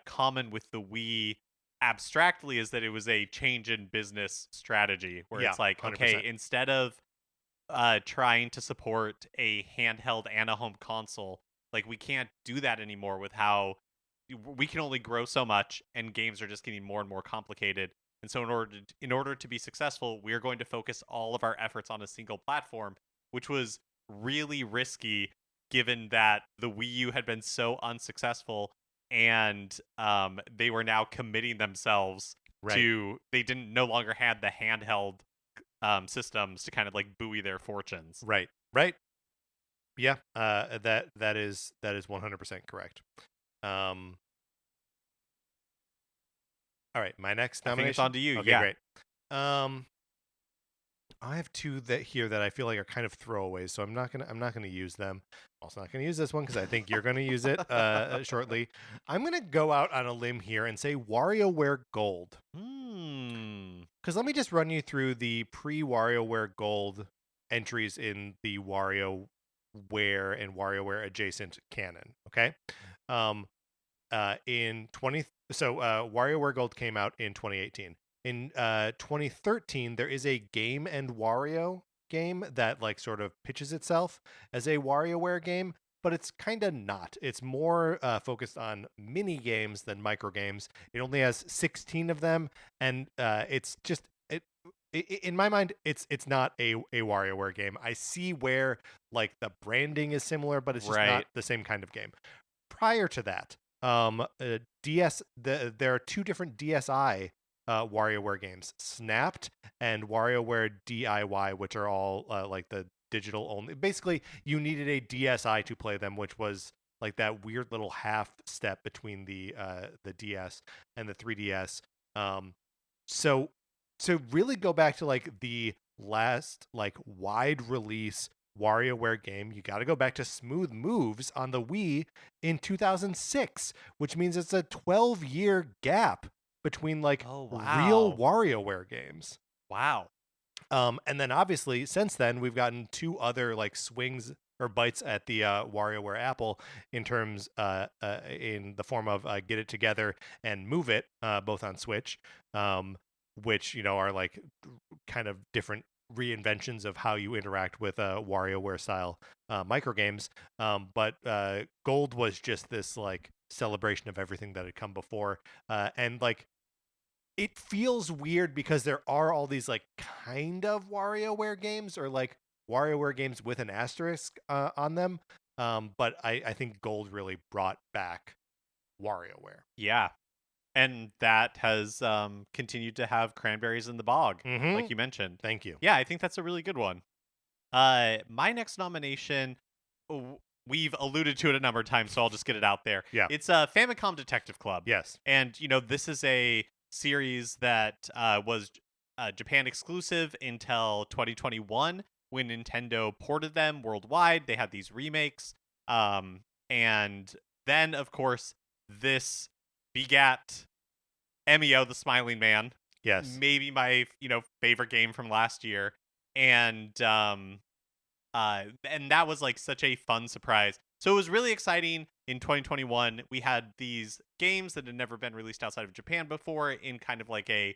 common with the Wii abstractly, is that it was a change in business strategy where Yeah, it's like, okay, 100%. instead of trying to support a handheld and a home console, like, we can't do that anymore with how we can only grow so much, and games are just getting more and more complicated. And so in order to be successful, we are going to focus all of our efforts on a single platform, which was really risky given that the Wii U had been so unsuccessful, and they were now committing themselves Right. to, they didn't no longer had the handheld systems to kind of like buoy their fortunes. Right. Right. Yeah. That is 100% correct. Um all right, my next I think it's nomination. on to you. Okay, Yeah. great. Um I have two that I feel like are kind of throwaways, so I'm not gonna use them. I'm also not gonna use this one because I think you're gonna use it shortly. I'm gonna go out on a limb here and say WarioWare Gold. Hmm. Because let me just run you through the pre WarioWare Gold entries in the WarioWare and WarioWare adjacent canon. Okay, in 20 so WarioWare Gold came out in 2018. In 2013, there is a Game and Wario game that like sort of pitches itself as a WarioWare game, but it's kind of not. It's more focused on mini games than micro games. It only has 16 of them, and it's just in my mind, it's not a WarioWare game. I see where like the branding is similar, but it's just not Right. the same kind of game. Prior to that, there are two different DSi WarioWare games, Snapped and WarioWare DIY, which are all like the digital only. Basically, you needed a DSi to play them, which was like that weird little half step between the DS and the 3DS. So really go back to like the last like wide release WarioWare game, you got to go back to Smooth Moves on the Wii in 2006, which means it's a 12-year gap between like Oh, real wow. WarioWare games. Wow. And then obviously since then we've gotten two other like swings or bites at the WarioWare apple in terms in the form of Get It Together and Move It, both on Switch, which are like kind of different reinventions of how you interact with WarioWare style micro games. But Gold was just this like celebration of everything that had come before, and like it feels weird because there are all these like kind of WarioWare games or like WarioWare games with an asterisk on them. But I think Gold really brought back WarioWare. Yeah. And that has continued to have cranberries in the bog, Mm-hmm. like you mentioned. Thank you. Yeah, I think that's a really good one. My next nomination, we've alluded to it a number of times, so I'll just get it out there. Yeah. It's Famicom Detective Club. Yes. And, this is a series that was Japan exclusive until 2021 when Nintendo ported them worldwide. They had these remakes. And then, of course, this begat MEO, the Smiling Man. Yes. Maybe my, favorite game from last year. And that was like such a fun surprise. So it was really exciting in 2021. We had these games that had never been released outside of Japan before in kind of like a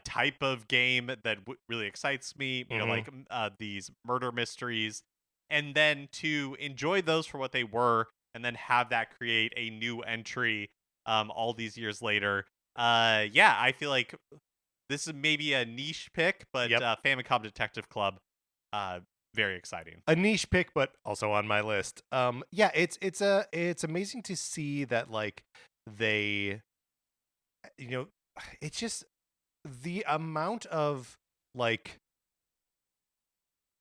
type of game that really excites me, like these murder mysteries. And then to enjoy those for what they were and then have that create a new entry all these years later. Yeah, I feel like this is maybe a niche pick, but Yep. Famicom Detective Club, very exciting. A niche pick, but also on my list. Yeah, it's amazing to see that like they, it's just the amount of like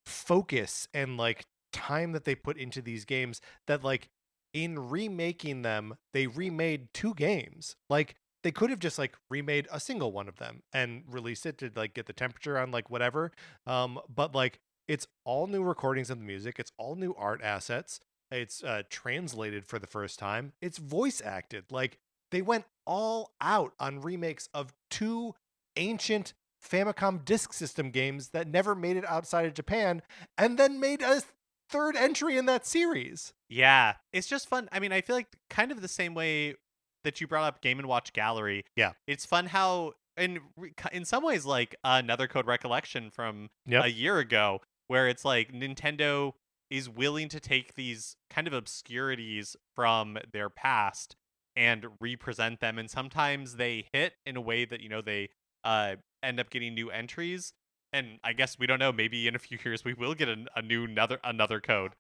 focus and like time that they put into these games that like in remaking them, they remade two games. Like they could have just like remade a single one of them and released it to like get the temperature on like whatever. But like it's all new recordings of the music. It's all new art assets. It's translated for the first time. It's voice acted. Like they went all out on remakes of two ancient Famicom Disk System games that never made it outside of Japan, and then made a third entry in that series. Yeah, it's just fun. I mean, I feel like kind of the same way that you brought up Game & Watch Gallery. Yeah. It's fun how, in some ways, like another Code Recollection from a year ago, where it's like Nintendo is willing to take these kind of obscurities from their past and represent them. And sometimes they hit in a way that, they end up getting new entries. And I guess we don't know. Maybe in a few years we will get another code.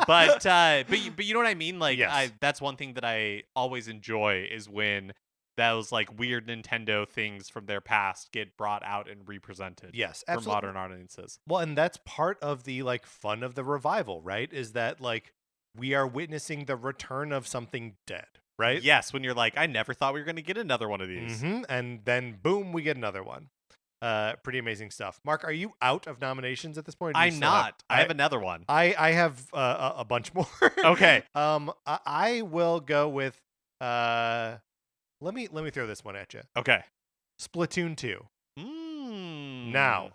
but you know what I mean. Like Yes. that's one thing that I always enjoy is when those like weird Nintendo things from their past get brought out and represented. Yes, for absolutely. modern audiences. Well, and that's part of the like fun of the revival, right? Is that like we are witnessing the return of something dead, right? Yes, when you're like, I never thought we were going to get another one of these. Mm-hmm. And then boom, we get another one. Pretty amazing stuff. Mark, are you out of nominations at this point? I'm not. I have another one. I have a bunch more. Okay. I will go with let me throw this one at you. Okay. Splatoon 2. Mm. Now,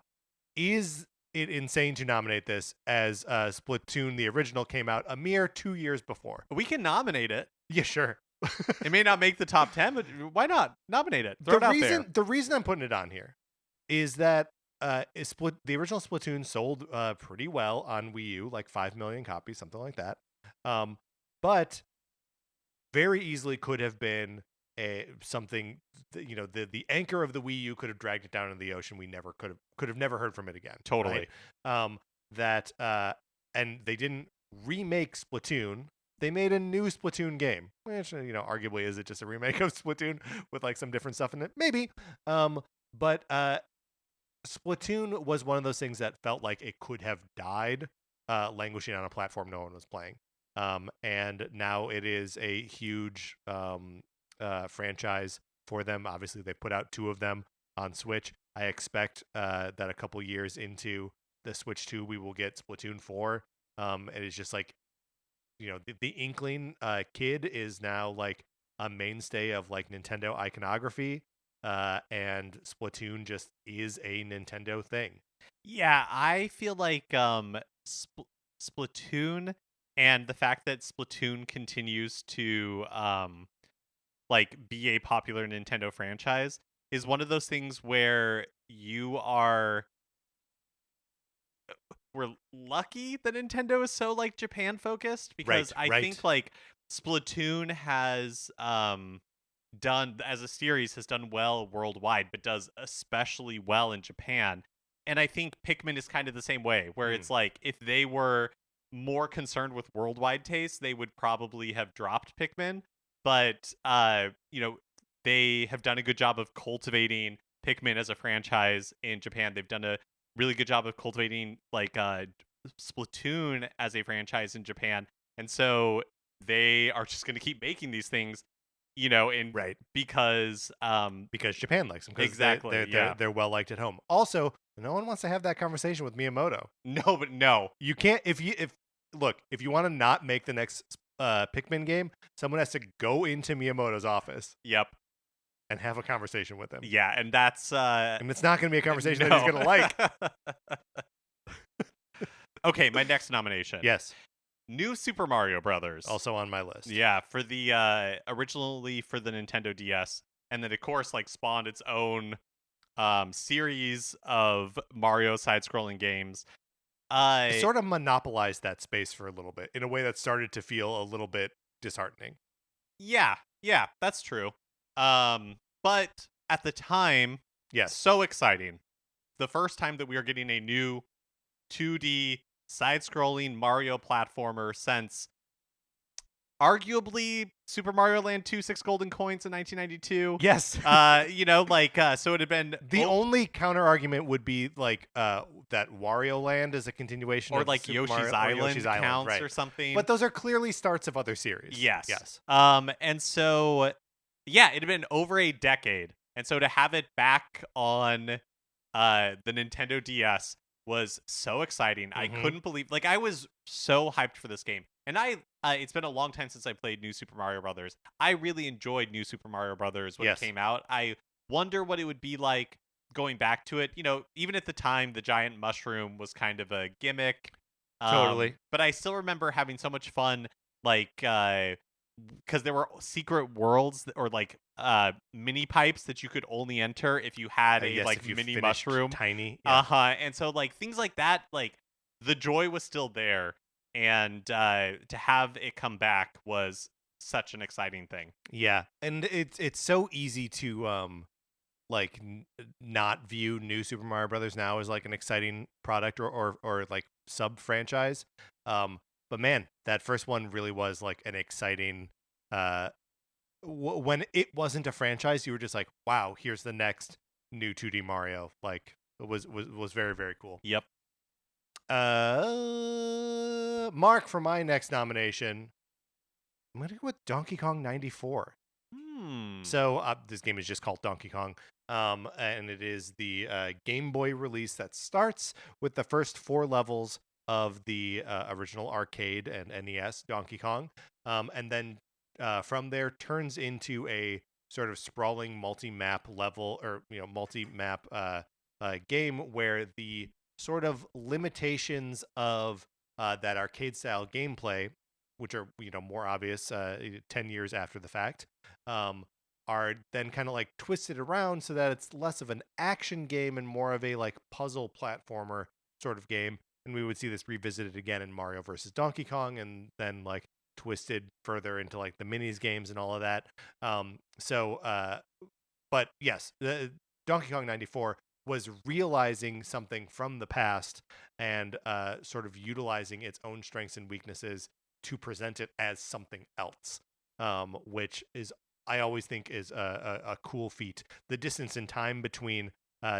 is insane to nominate this as Splatoon the original came out a mere 2 years before. We can nominate it. Yeah, sure. It may not make the top 10, but why not nominate it? Throw it out there. The reason I'm putting it on here is that the original Splatoon sold pretty well on Wii U, like 5 million copies, something like that. But very easily could have been something, the anchor of the Wii U could have dragged it down in the ocean. We never could have never heard from it again. Totally. Right? And they didn't remake Splatoon. They made a new Splatoon game, which, arguably is it just a remake of Splatoon with like some different stuff in it? Maybe. But Splatoon was one of those things that felt like it could have died, languishing on a platform no one was playing. And now it is a huge franchise for them. Obviously, they put out 2 of them on Switch. I expect that a couple years into the Switch 2, we will get Splatoon 4. It is just like, the Inkling kid is now like a mainstay of like Nintendo iconography. And Splatoon just is a Nintendo thing. Yeah, I feel like Splatoon and the fact that Splatoon continues to like be a popular Nintendo franchise is one of those things where we're lucky that Nintendo is so like Japan focused, because I think like Splatoon has done as a series has done well worldwide, but does especially well in Japan. And I think Pikmin is kind of the same way, where it's like if they were more concerned with worldwide taste, they would probably have dropped Pikmin. But they have done a good job of cultivating Pikmin as a franchise in Japan. They've done a really good job of cultivating like Splatoon as a franchise in Japan. And so they are just going to keep making these things, because Japan likes them. Exactly. They're well liked at home. Also, no one wants to have that conversation with Miyamoto. No. You can't. If you want to not make the next Pikmin game, someone has to go into Miyamoto's office. Yep. And have a conversation with him. Yeah, and that's and it's not going to be a conversation that he's going to like. Okay, my next nomination. Yes. New Super Mario Brothers. Also on my list. Yeah, for the originally for the Nintendo DS, and then of course like spawned its own series of Mario side-scrolling games. It sort of monopolized that space for a little bit in a way that started to feel a little bit disheartening. Yeah, that's true. But at the time, yes, so exciting. The first time that we are getting a new 2D side-scrolling Mario platformer since arguably Super Mario Land 2 6 Golden Coins in 1992. Yes. So it had been the only counter argument would be like that Wario Land is a continuation or of like Super Yoshi's Mario, Island counts right. or something. But those are clearly starts of other series. Yes. And so yeah, it had been over a decade. And so to have it back on the Nintendo DS was so exciting. I couldn't believe, like, I was so hyped for this game. And it's been a long time since I played New Super Mario Brothers. I really enjoyed New Super Mario Brothers when it came out. I wonder what it would be like going back to it. Even at the time, the giant mushroom was kind of a gimmick. Totally. But I still remember having so much fun, like, because there were secret worlds or like mini pipes that you could only enter if you had a mini mushroom. Tiny. Yeah. And so like things like that, like the joy was still there. And to have it come back was such an exciting thing. Yeah. And it's so easy to not view New Super Mario Brothers now as like an exciting product or like sub franchise. But man, that first one really was like an exciting. When it wasn't a franchise, you were just like, "Wow, here's the next new 2D Mario." Like it was very, very cool. Yep. Mark, for my next nomination, I'm gonna go with Donkey Kong 94. So this game is just called Donkey Kong. And it is the Game Boy release that starts with the first 4 levels of the original arcade and NES Donkey Kong, and then from there turns into a sort of sprawling multi-map level or multi-map game where the sort of limitations of that arcade style gameplay, which are more obvious 10 years after the fact, um, are then kind of like twisted around so that it's less of an action game and more of a like puzzle platformer sort of game. And we would see this revisited again in Mario versus Donkey Kong, and then like twisted further into like the minis games and all of that. But yes, the Donkey Kong 94 was realizing something from the past and sort of utilizing its own strengths and weaknesses to present it as something else, which is I always think is a cool feat. The distance in time between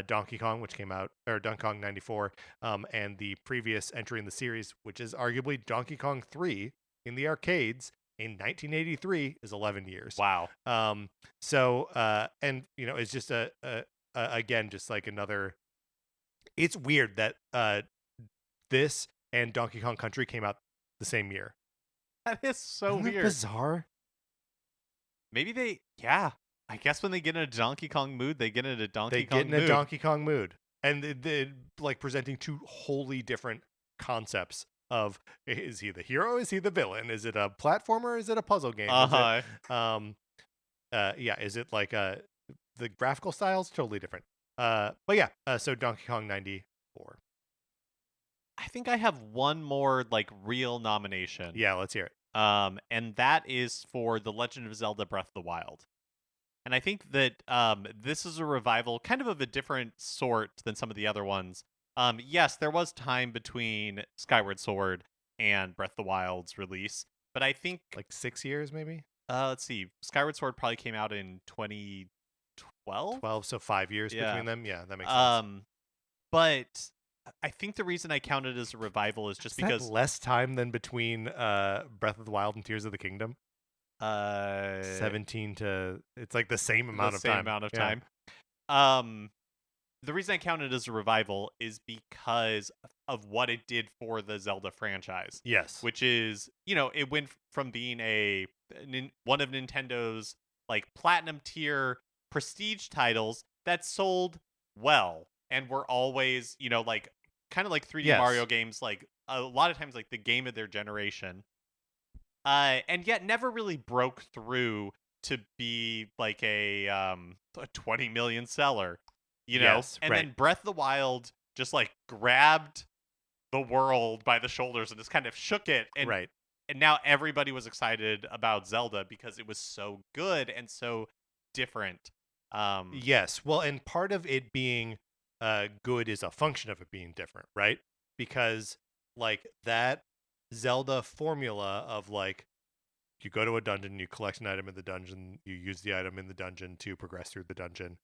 Donkey Kong, which came out, or Donkey Kong 94, and the previous entry in the series, which is arguably Donkey Kong 3 in the arcades in 1983, is 11 years. Wow. And it's just again, just like another. It's weird that this and Donkey Kong Country came out the same year. That is so Isn't that weird. bizarre. Maybe I guess when they get in a Donkey Kong mood, they get in a Donkey Kong mood. They get in a Donkey Kong mood. And they like presenting two wholly different concepts of, is he the hero? Is he the villain? Is it a platformer? Is it a puzzle game? Uh-huh. Is it like the graphical style's totally different. So Donkey Kong 94. I think I have one more like real nomination. Yeah, let's hear it. And that is for The Legend of Zelda Breath of the Wild. And I think that this is a revival kind of a different sort than some of the other ones. Yes, there was time between Skyward Sword and Breath of the Wild's release, but I think like 6 years maybe? Let's see. Skyward Sword probably came out in 2012. 12, so 5 years between them. Yeah, that makes sense. But I think the reason I count it as a revival is just because less time than between Breath of the Wild and Tears of the Kingdom. 17 to it's like the same amount of time. The reason I count it as a revival is because of what it did for the Zelda franchise. Yes, which is it went from being one of Nintendo's like platinum tier prestige titles that sold well and were always like kind of like 3D Mario games, like a lot of times like the game of their generation. And yet never really broke through to be like a 20 million seller, Yes, and then Breath of the Wild just like grabbed the world by the shoulders and just kind of shook it. And, and now everybody was excited about Zelda because it was so good and so different. Yes. Well, and part of it being good is a function of it being different, right? Because like that Zelda formula of like you go to a dungeon, you collect an item in the dungeon, you use the item in the dungeon to progress through the dungeon,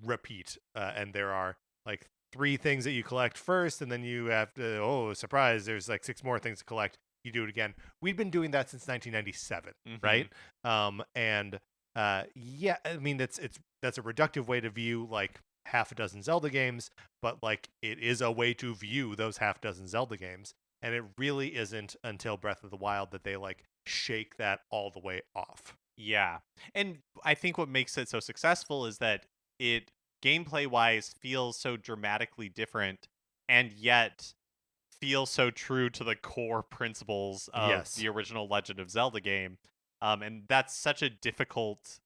repeat, and there are like 3 things that you collect first, and then you have to surprise, there's like 6 more things to collect. You do it again. We've been doing that since 1997, right? I mean that's a reductive way to view like half a dozen Zelda games, but like it is a way to view those half dozen Zelda games. And it really isn't until Breath of the Wild that they like shake that all the way off. Yeah. And I think what makes it so successful is that it gameplay wise feels so dramatically different and yet feels so true to the core principles of the original Legend of Zelda game. And that's such a difficult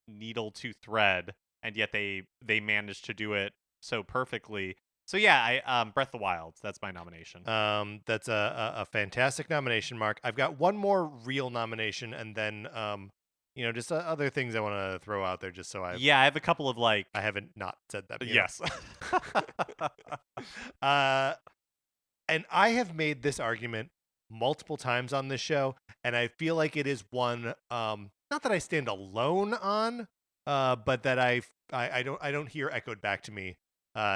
needle to thread, and yet they managed to do it so perfectly. So yeah, Breath of the Wild. That's my nomination. That's a fantastic nomination, Mark. I've got one more real nomination, and then just other things I want to throw out there, just so I have a couple of like I haven't not said that. Yes. And I have made this argument multiple times on this show, and I feel like it is one not that I stand alone on, but that I don't hear echoed back to me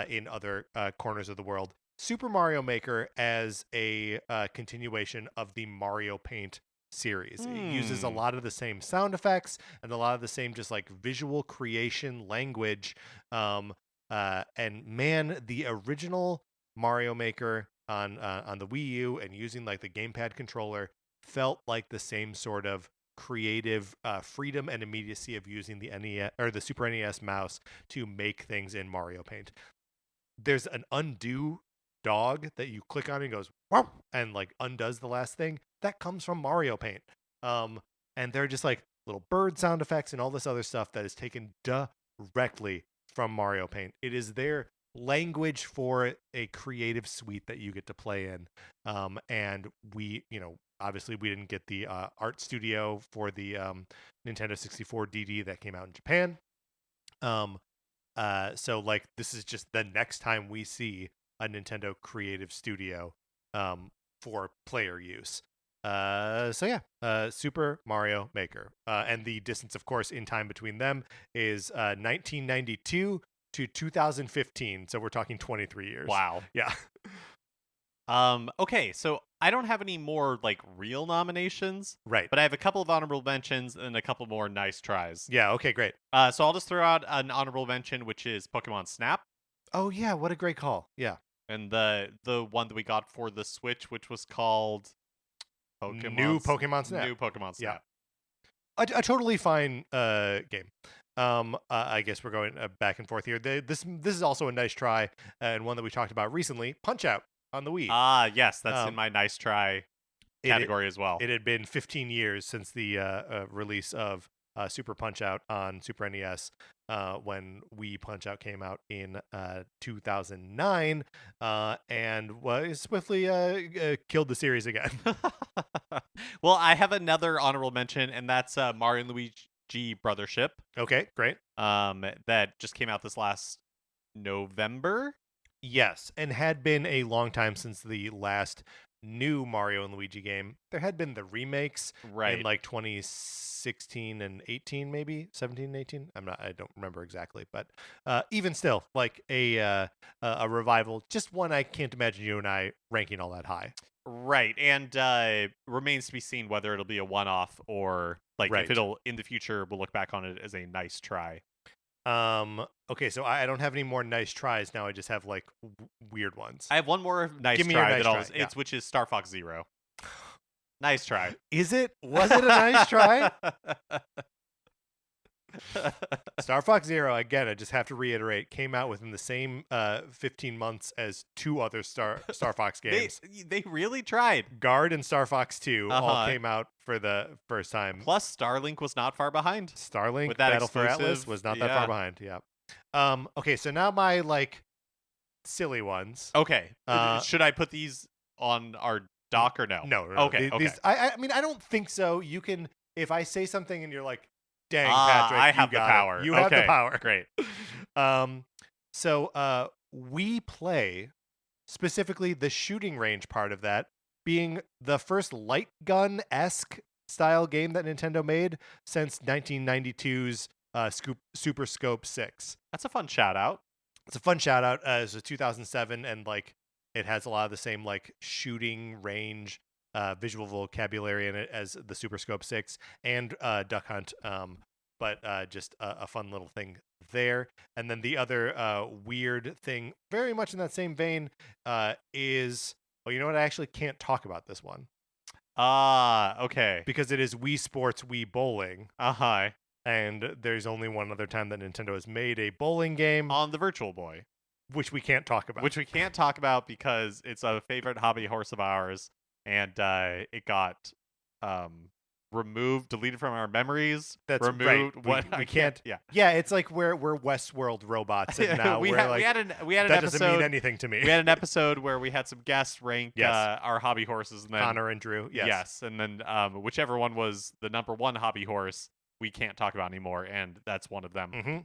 in other corners of the world. Super Mario Maker as a continuation of the Mario Paint series. It uses a lot of the same sound effects and a lot of the same just like visual creation language. And man, the original Mario Maker on the Wii U and using like the gamepad controller felt like the same sort of creative freedom and immediacy of using the NES or the Super NES mouse to make things in Mario Paint. there's an undo dog that you click on and goes wow, and like undoes the last thing. That comes from Mario Paint. And they're just like little bird sound effects and all this other stuff that is taken directly from Mario Paint. It is their language for a creative suite that you get to play in. And we, obviously we didn't get the art studio for the Nintendo 64 DD that came out in Japan. So like this is just the next time we see a Nintendo creative studio for player use. Super Mario Maker. And the distance, of course, in time between them is 1992 to 2015. So we're talking 23 years. Wow. Yeah. Okay, so I don't have any more like real nominations, Right. but I have a couple of honorable mentions and a couple more nice tries. Yeah. Okay. Great. So I'll just throw out an honorable mention, which is Pokemon Snap, Oh yeah. What a great call. Yeah. and the one that we got for the Switch, which was called New Pokemon Snap. New Pokemon Snap. A totally fine game. I guess we're going back and forth here. This is also a nice try and one that we talked about recently. Punch Out on the Wii. Ah, yes, that's in my nice try category as well. It had been 15 years since the release of Super Punch Out on Super NES when Wii Punch Out came out in 2009 and swiftly killed the series again. Well, I have another honorable mention, and that's Mario and Luigi Brothership. Okay, great. That just came out this last November. Yes, and had been a long time since the last new Mario and Luigi game. There had been the remakes in like 2016 and 18, maybe 17 and 18. I don't remember exactly, but even still, like a revival. Just one I can't imagine you and I ranking all that high. Right, and remains to be seen whether it'll be a one-off or like if it'll in the future we'll look back on it as a nice try. Okay, so I don't have any more nice tries now. I just have like weird ones. I have one more nice Give me try your nice that try, yeah. which is Star Fox Zero. Nice try. Is it? Was it a nice try? Star Fox Zero, again, I just have to reiterate, came out within the same 15 months as two other Star Fox games. They really tried. Guard and Star Fox 2 all came out for the first time. Plus, Starlink was not far behind. Starlink, with that Battle for exclusive, Atlas was not that far behind. Yeah. Okay, so now my like silly ones. Okay. Should I put these on our doc or no? No. Okay. These, I mean, I don't think so. You can, if I say something and you're like, dang, Patrick, I have the power. You have the power. Great. So we play specifically the shooting range part of that being the first light gun-esque style game that Nintendo made since 1992's Super Scope 6. That's a fun shout out. It's a fun shout out. It's a 2007 and like it has a lot of the same like shooting range visual vocabulary in it as the Super Scope 6 and Duck Hunt, but just a fun little thing there. And then the other weird thing, very much in that same vein, is, well, you know what? I actually can't talk about this one. Okay. Because it is Wii Sports, Wii Bowling. Uh-huh. And there's only one other time that Nintendo has made a bowling game. On the Virtual Boy. Which we can't talk about. Which we can't talk about because it's a favorite hobby horse of ours. And it got removed, deleted from our memories. That's removed. Right. We can't. Yeah, it's like we're Westworld robots, and now we like, had an that episode, doesn't mean anything to me. We had an episode where we had some guests rank Yes. our hobby horses, and then Connor and Drew. Yes. and then whichever one was the number one hobby horse, we can't talk about anymore, and that's one of them. Mm-hmm.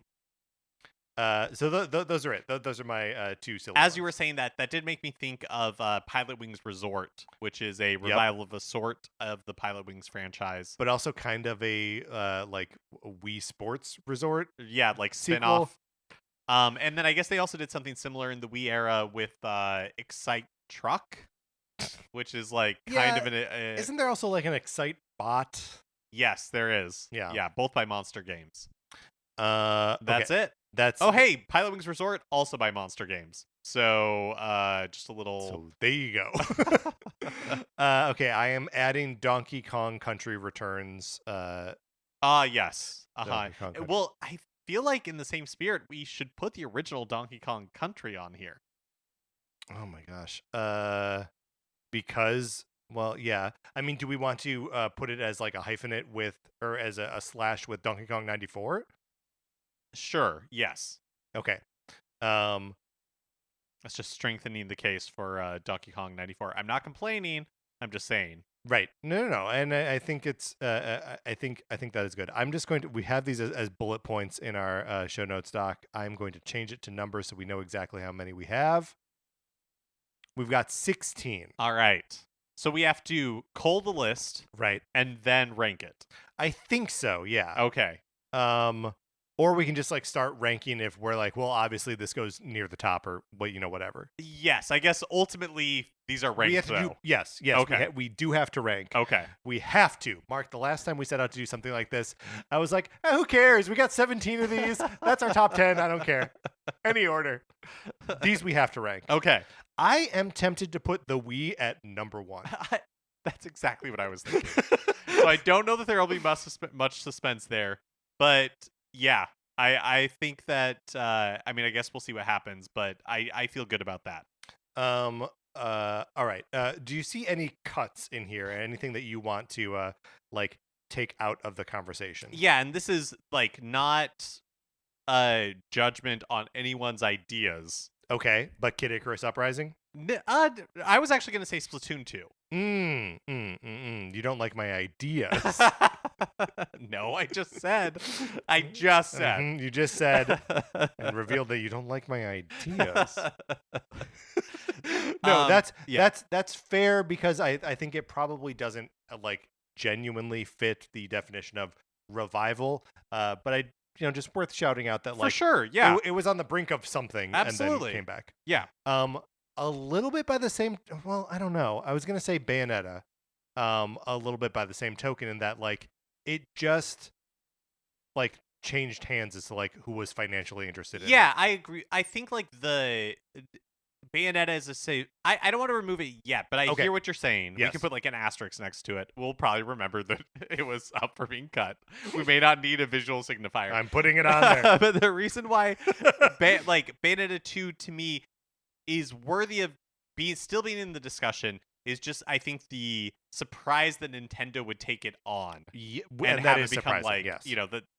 So those are it. Those are my two silly As ones. you were saying that did make me think of Pilot Wings Resort, which is a revival of a sort of the Pilot Wings franchise. But also kind of a like Wii Sports Resort. Yeah, like sequel. Spin-off. And then I guess they also did something similar in the Wii era with Excite Truck, which is like kind of an... Isn't there also like an Excite Bot? Yes, there is. Yeah, both by Monster Games. That's it. That's hey, Pilot Wings Resort also by Monster Games. So just a little. So there you go. Okay, I am adding Donkey Kong Country Returns. Yes. Donkey Kong Country. Well, feel like in the same spirit, we should put the original Donkey Kong Country on here. Oh my gosh. Because, well, yeah. I mean, do we want to put it as like a hyphenate with, or as a slash with Donkey Kong 94? Sure. Yes. Okay. That's just strengthening the case for Donkey Kong 94. I'm not complaining. I'm just saying. Right. No. And I think it's. I think that is good. I'm just going to. We have these as bullet points in our show notes doc. I'm going to change it to numbers so we know exactly how many we have. We've got 16. All right. So we have to cull the list, Right. and then rank it. I think so. Yeah. Okay. Or we can just like start ranking if we're like, well, obviously this goes near the top or whatever. Yes, I guess ultimately these are ranked. We have to though. do yes. Okay. We do have to rank. Okay. We have to. Mark, the last time we set out to do something like this, I was like, who cares? We got 17 of these. That's our top 10. I don't care. Any order. These we have to rank. Okay. I am tempted to put the Wii at number 1. That's exactly what I was thinking. So I don't know that there will be much suspense there, but yeah, I think that I mean, I guess we'll see what happens, but I feel good about that. All right. Do you see any cuts in here? Anything that you want to like take out of the conversation? Yeah, and this is like not a judgment on anyone's ideas. Okay, but Kid Icarus Uprising? I was actually going to say Splatoon 2. You don't like my ideas. No, I just said. You just said and revealed that you don't like my ideas. No, that's fair because I think it probably doesn't like genuinely fit the definition of revival. But I just worth shouting out that like for sure, yeah, it was on the brink of something absolutely, and then came back. Yeah. A little bit by the same. Well, I don't know. I was gonna say Bayonetta. A little bit by the same token in that like it just like changed hands as to like who was financially interested in Yeah, it. I agree. I think like the Bayonetta is a say. I don't want to remove it yet, but I hear what you're saying. Yes. We can put like an asterisk next to it. We'll probably remember that it was up for being cut. We may not need a visual signifier. I'm putting it on there. But the reason why like Bayonetta 2 to me is worthy of still being in the discussion is just I think the surprise that Nintendo would take it on and have that it is become surprising, like yes.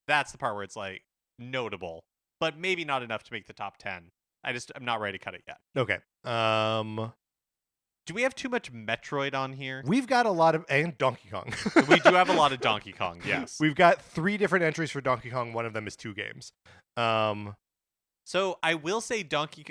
that's the part where it's like notable, but maybe not enough to make the top 10. I'm not ready to cut it yet. Okay. Do we have too much Metroid on here? We've got a lot of and Donkey Kong. We do have a lot of Donkey Kong. Yes. We've got 3 different entries for Donkey Kong. One of them is 2 games. So I will say Donkey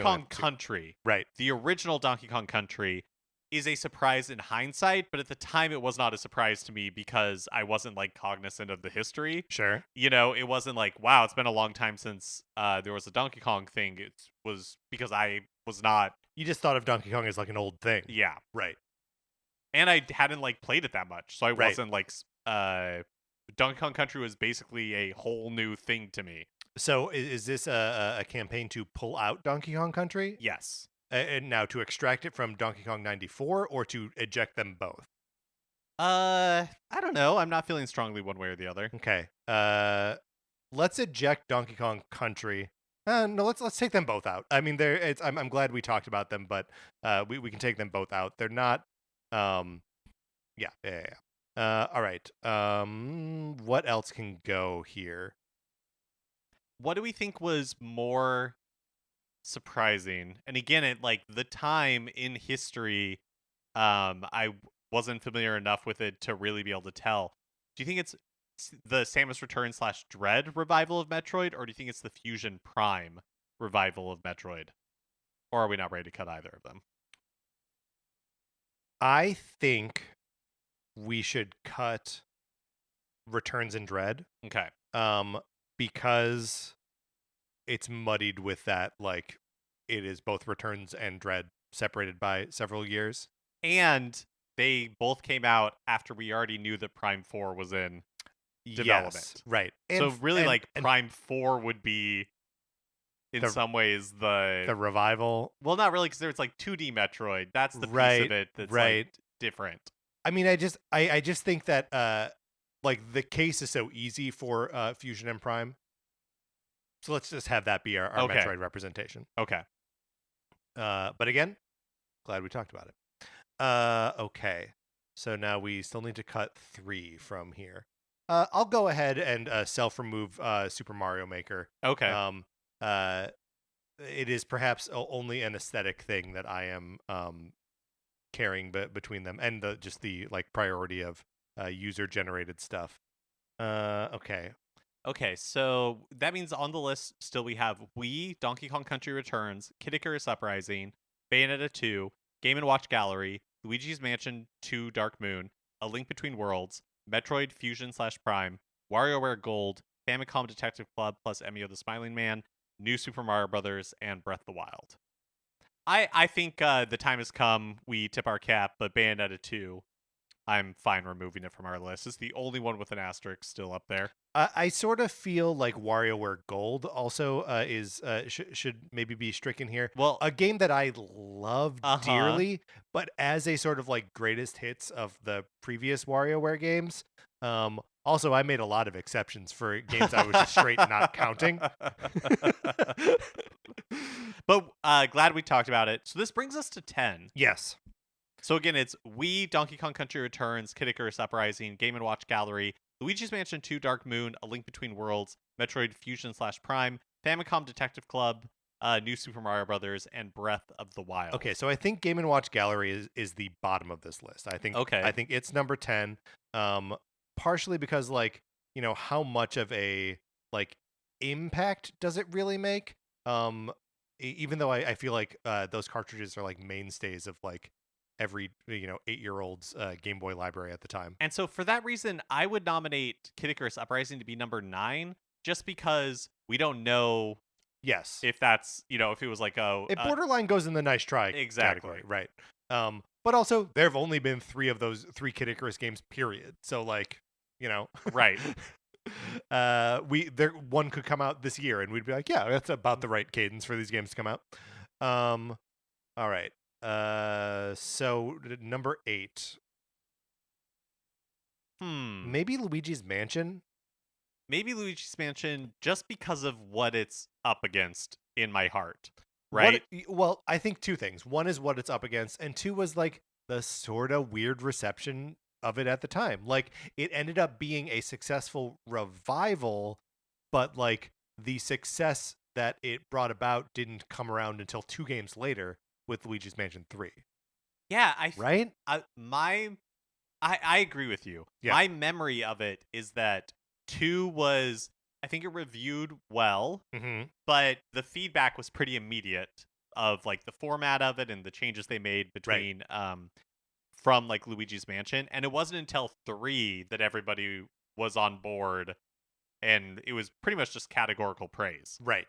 Kong Country, right? The original Donkey Kong Country is a surprise in hindsight, but at the time it was not a surprise to me because I wasn't like cognizant of the history. Sure. It wasn't like, wow, it's been a long time since there was a Donkey Kong thing. It was because I was not. You just thought of Donkey Kong as like an old thing. Yeah. Right. And I hadn't like played it that much, so I wasn't like Donkey Kong Country was basically a whole new thing to me. So is this a campaign to pull out Donkey Kong Country? Yes. And now to extract it from Donkey Kong 94 or to eject them both? I don't know. I'm not feeling strongly one way or the other. Okay. Let's eject Donkey Kong Country. No, let's take them both out. I mean, I'm glad we talked about them, but we can take them both out. They're not. Yeah. All right. What else can go here? What do we think was more surprising? And again, at like the time in history, I wasn't familiar enough with it to really be able to tell. Do you think it's the Samus Return / Dread revival of Metroid, or do you think it's the Fusion Prime revival of Metroid? Or are we not ready to cut either of them? I think we should cut Returns and Dread. Okay. Because it's muddied with that, like, it is both Returns and Dread separated by several years. And they both came out after we already knew that Prime 4 was in development. Yes, right. So really, Prime 4 would be, in some ways, the revival. Well, not really, because there's like 2D Metroid. That's the piece of it that's like different. I mean, I just think that like the case is so easy for Fusion and Prime. So let's just have that be our Okay. Metroid representation. Okay. But again, glad we talked about it. Okay. So now we still need to cut 3 from here. I'll go ahead and self-remove Super Mario Maker. Okay. It is perhaps only an aesthetic thing that I am carrying between them, and just the like priority of user-generated stuff. Okay. Okay, so that means on the list still we have Wii, Donkey Kong Country Returns, Kid Icarus Uprising, Bayonetta 2, Game & Watch Gallery, Luigi's Mansion 2 Dark Moon, A Link Between Worlds, Metroid Fusion / Prime, WarioWare Gold, Famicom Detective Club plus Emio the Smiling Man, New Super Mario Bros., and Breath of the Wild. I think the time has come, we tip our cap, but Bayonetta 2, I'm fine removing it from our list. It's the only one with an asterisk still up there. I sort of feel like WarioWare Gold also is should maybe be stricken here. Well, a game that I love dearly, but as a sort of like greatest hits of the previous WarioWare games. Also, I made a lot of exceptions for games I was just straight not counting. But glad we talked about it. So this brings us to 10. Yes. So again, it's Wii, Donkey Kong Country Returns, Kid Icarus Uprising, Game & Watch Gallery, Luigi's Mansion 2 Dark Moon, A Link Between Worlds, Metroid Fusion / Prime, Famicom Detective Club, New Super Mario Bros., and Breath of the Wild. Okay, so I think Game & Watch Gallery is the bottom of this list. I think it's number 10. Partially because like, you know, how much of a like impact does it really make? Even though I feel like those cartridges are like mainstays of like every 8-year-old's Game Boy library at the time. And so for that reason, I would nominate Kid Icarus Uprising to be number 9, just because we don't know. Yes, if that's if it was like it borderline goes in the nice try category, right? But also there have only been 3 of those 3 Kid Icarus games, period. So like, right. One could come out this year and we'd be like, yeah, that's about the right cadence for these games to come out. All right. So number 8. Maybe Luigi's Mansion. Maybe Luigi's Mansion, just because of what it's up against in my heart, right? Well, I think 2 things. One is what it's up against, and 2 was like the sort of weird reception of it at the time. Like it ended up being a successful revival, but like the success that it brought about didn't come around until 2 games later with Luigi's Mansion 3. Yeah, right? I agree with you. Yeah. My memory of it is that 2 was, I think it reviewed well, but the feedback was pretty immediate of like the format of it and the changes they made between from like Luigi's Mansion. And it wasn't until 3 that everybody was on board, and it was pretty much just categorical praise. Right.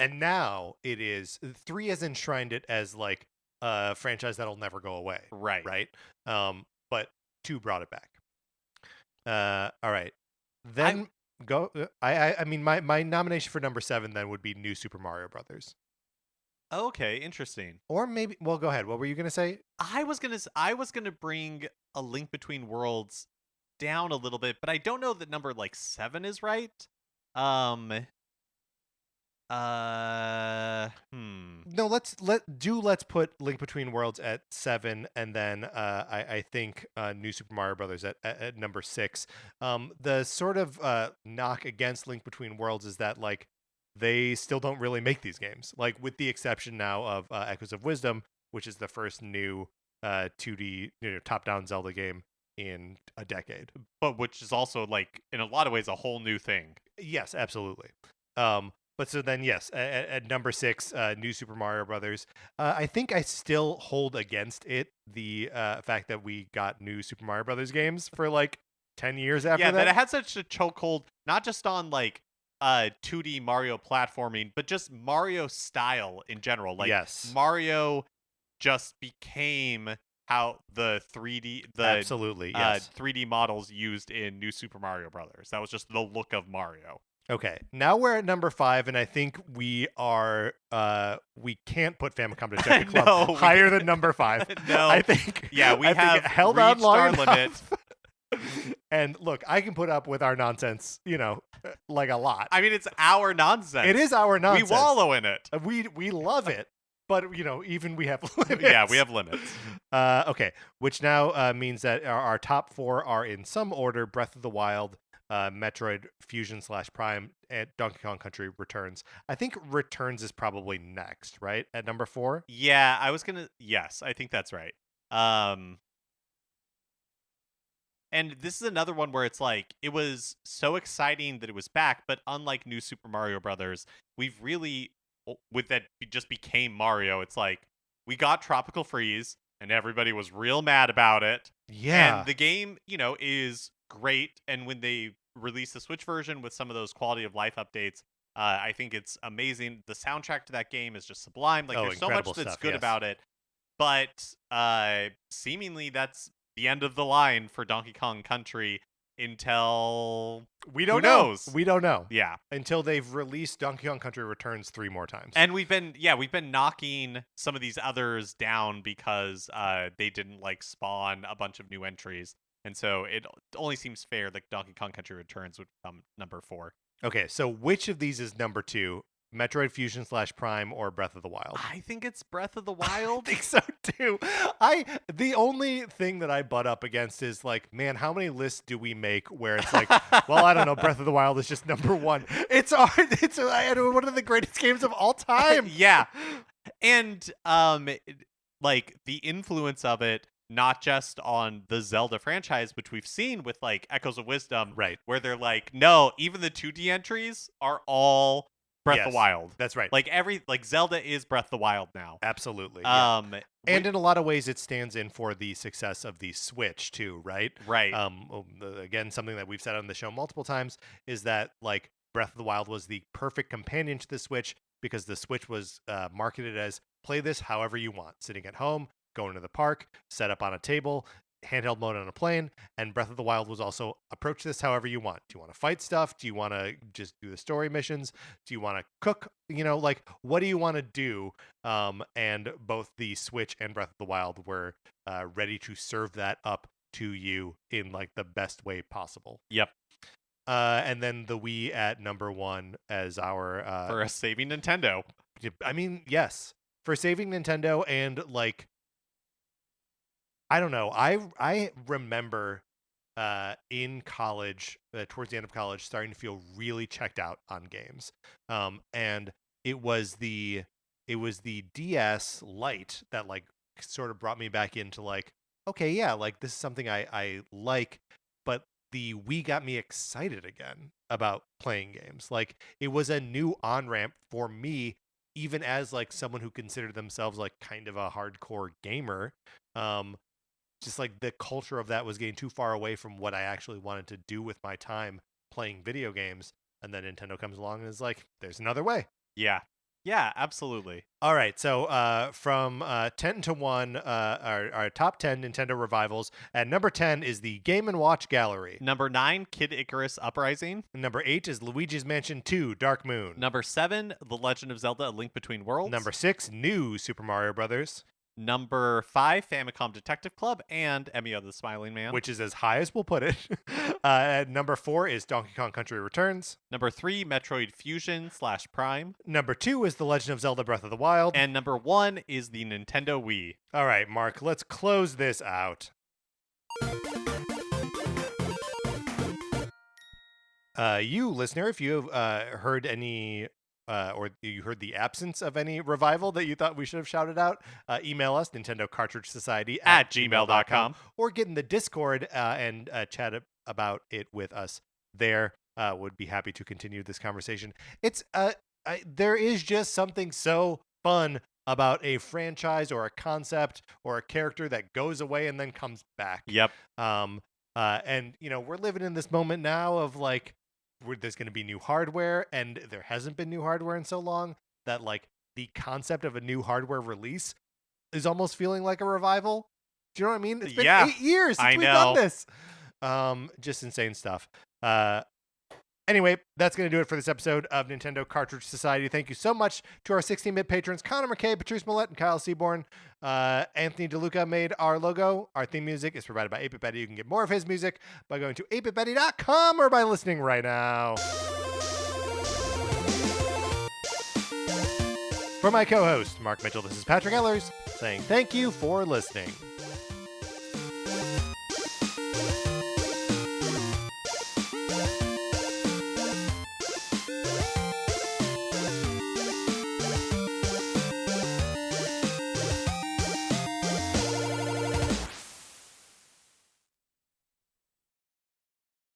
And now it is 3 has enshrined it as like a franchise that'll never go away. Right. But 2 brought it back. All right. Then I mean my nomination for number 7 then would be New Super Mario Brothers. Okay, interesting. Or maybe, well, go ahead. What were you gonna say? I was gonna bring A Link Between Worlds down a little bit, but I don't know that number like 7 is right. No, let's put Link Between Worlds at 7, and then I think New Super Mario Brothers at number 6. The sort of knock against Link Between Worlds is that like they still don't really make these games, like with the exception now of Echoes of Wisdom, which is the first new 2D top-down Zelda game in a decade, but which is also like in a lot of ways a whole new thing. Yes, absolutely. But so then, yes, at number 6, New Super Mario Brothers. I think I still hold against it the fact that we got New Super Mario Brothers games for like 10 years after that. Yeah, that it had such a chokehold, not just on like 2D Mario platforming, but just Mario style in general. Like, yes. Mario just became how the 3D absolutely yes. 3D models used in New Super Mario Brothers. That was just the look of Mario. Okay, now we're at number 5, and I think we are we can't put Famicom Detective Club higher than number 5. No, I think we have held on long enough. Limit. And look, I can put up with our nonsense, like a lot. I mean, it's our nonsense. It is our nonsense. We wallow in it. We love it, but even we have limits. Yeah, we have limits. Okay, which now means that our top 4 are in some order: Breath of the Wild, Metroid Fusion / Prime, and Donkey Kong Country Returns. I think Returns is probably next, right? At number 4? Yeah, yes, I think that's right. And this is another one where it's like, it was so exciting that it was back, but unlike New Super Mario Brothers, we've really, with that, it just became Mario. It's like, we got Tropical Freeze, and everybody was real mad about it. Yeah. And the game, is great. And when they release the Switch version with some of those quality of life updates, I think it's amazing. The soundtrack to that game is just sublime. Like, there's so much that's stuff, good yes. about it. But seemingly that's the end of the line for Donkey Kong Country until we don't who knows? We don't know. Yeah. Until they've released Donkey Kong Country Returns 3 more times. And we've been knocking some of these others down because they didn't spawn a bunch of new entries. And so it only seems fair that Donkey Kong Country Returns would become number 4. Okay, so which of these is number 2? Metroid Fusion / Prime or Breath of the Wild? I think it's Breath of the Wild. I think so too. The only thing that I butt up against is man, how many lists do we make where it's well, I don't know, Breath of the Wild is just number 1. It's one of the greatest games of all time. Yeah. And the influence of it, not just on the Zelda franchise, which we've seen with Echoes of Wisdom, right? Where they're no, even the 2D entries are all Breath of the Wild. That's right. Zelda is Breath of the Wild now. Absolutely. Yeah. And in a lot of ways, it stands in for the success of the Switch too, right? Right. Again, something that we've said on the show multiple times is that Breath of the Wild was the perfect companion to the Switch because the Switch was marketed as play this however you want, sitting at home, going to the park, set up on a table, handheld mode on a plane. And Breath of the Wild was also approach this however you want. Do you want to fight stuff? Do you want to just do the story missions? Do you want to cook? What do you want to do? And both the Switch and Breath of the Wild were ready to serve that up to you in the best way possible. Yep. And then the Wii at number 1 as our for a saving Nintendo. I mean, yes, for saving Nintendo. And I don't know. I remember in college, towards the end of college, starting to feel really checked out on games. And it was the DS Lite that sort of brought me back into okay, yeah, this is something I like, but the Wii got me excited again about playing games. It was a new on-ramp for me, even as someone who considered themselves kind of a hardcore gamer. Just the culture of that was getting too far away from what I actually wanted to do with my time playing video games. And then Nintendo comes along and is there's another way. Yeah. Yeah, absolutely. All right. So from 10 to 1, our top 10 Nintendo revivals. At number 10 is the Game & Watch Gallery. Number 9, Kid Icarus Uprising. Number 8 is Luigi's Mansion 2, Dark Moon. Number 7, The Legend of Zelda: A Link Between Worlds. Number 6, New Super Mario Brothers. Number 5, Famicom Detective Club and Emio the Smiling Man. Which is as high as we'll put it. Number 4 is Donkey Kong Country Returns. Number 3, Metroid Fusion / Prime. Number 2 is The Legend of Zelda Breath of the Wild. And number 1 is the Nintendo Wii. All right, Mark, let's close this out. You, listener, if you have heard any... or you heard the absence of any revival that you thought we should have shouted out, email us, Nintendo Cartridge Society at gmail.com. Or get in the Discord and chat about it with us there. Would be happy to continue this conversation. It's there is just something so fun about a franchise or a concept or a character that goes away and then comes back. Yep. And we're living in this moment now of there's going to be new hardware, and there hasn't been new hardware in so long that the concept of a new hardware release is almost feeling like a revival. Do you know what I mean? It's been 8 years since we've done this. Just insane stuff. Anyway, that's going to do it for this episode of Nintendo Cartridge Society. Thank you so much to our 16-bit patrons, Connor McKay, Patrice Millette, and Kyle Seaborn. Anthony DeLuca made our logo. Our theme music is provided by 8-Bit Betty. You can get more of his music by going to 8bitbetty.com or by listening right now. For my co-host, Mark Mitchell, this is Patrick Ellers saying thank you for listening.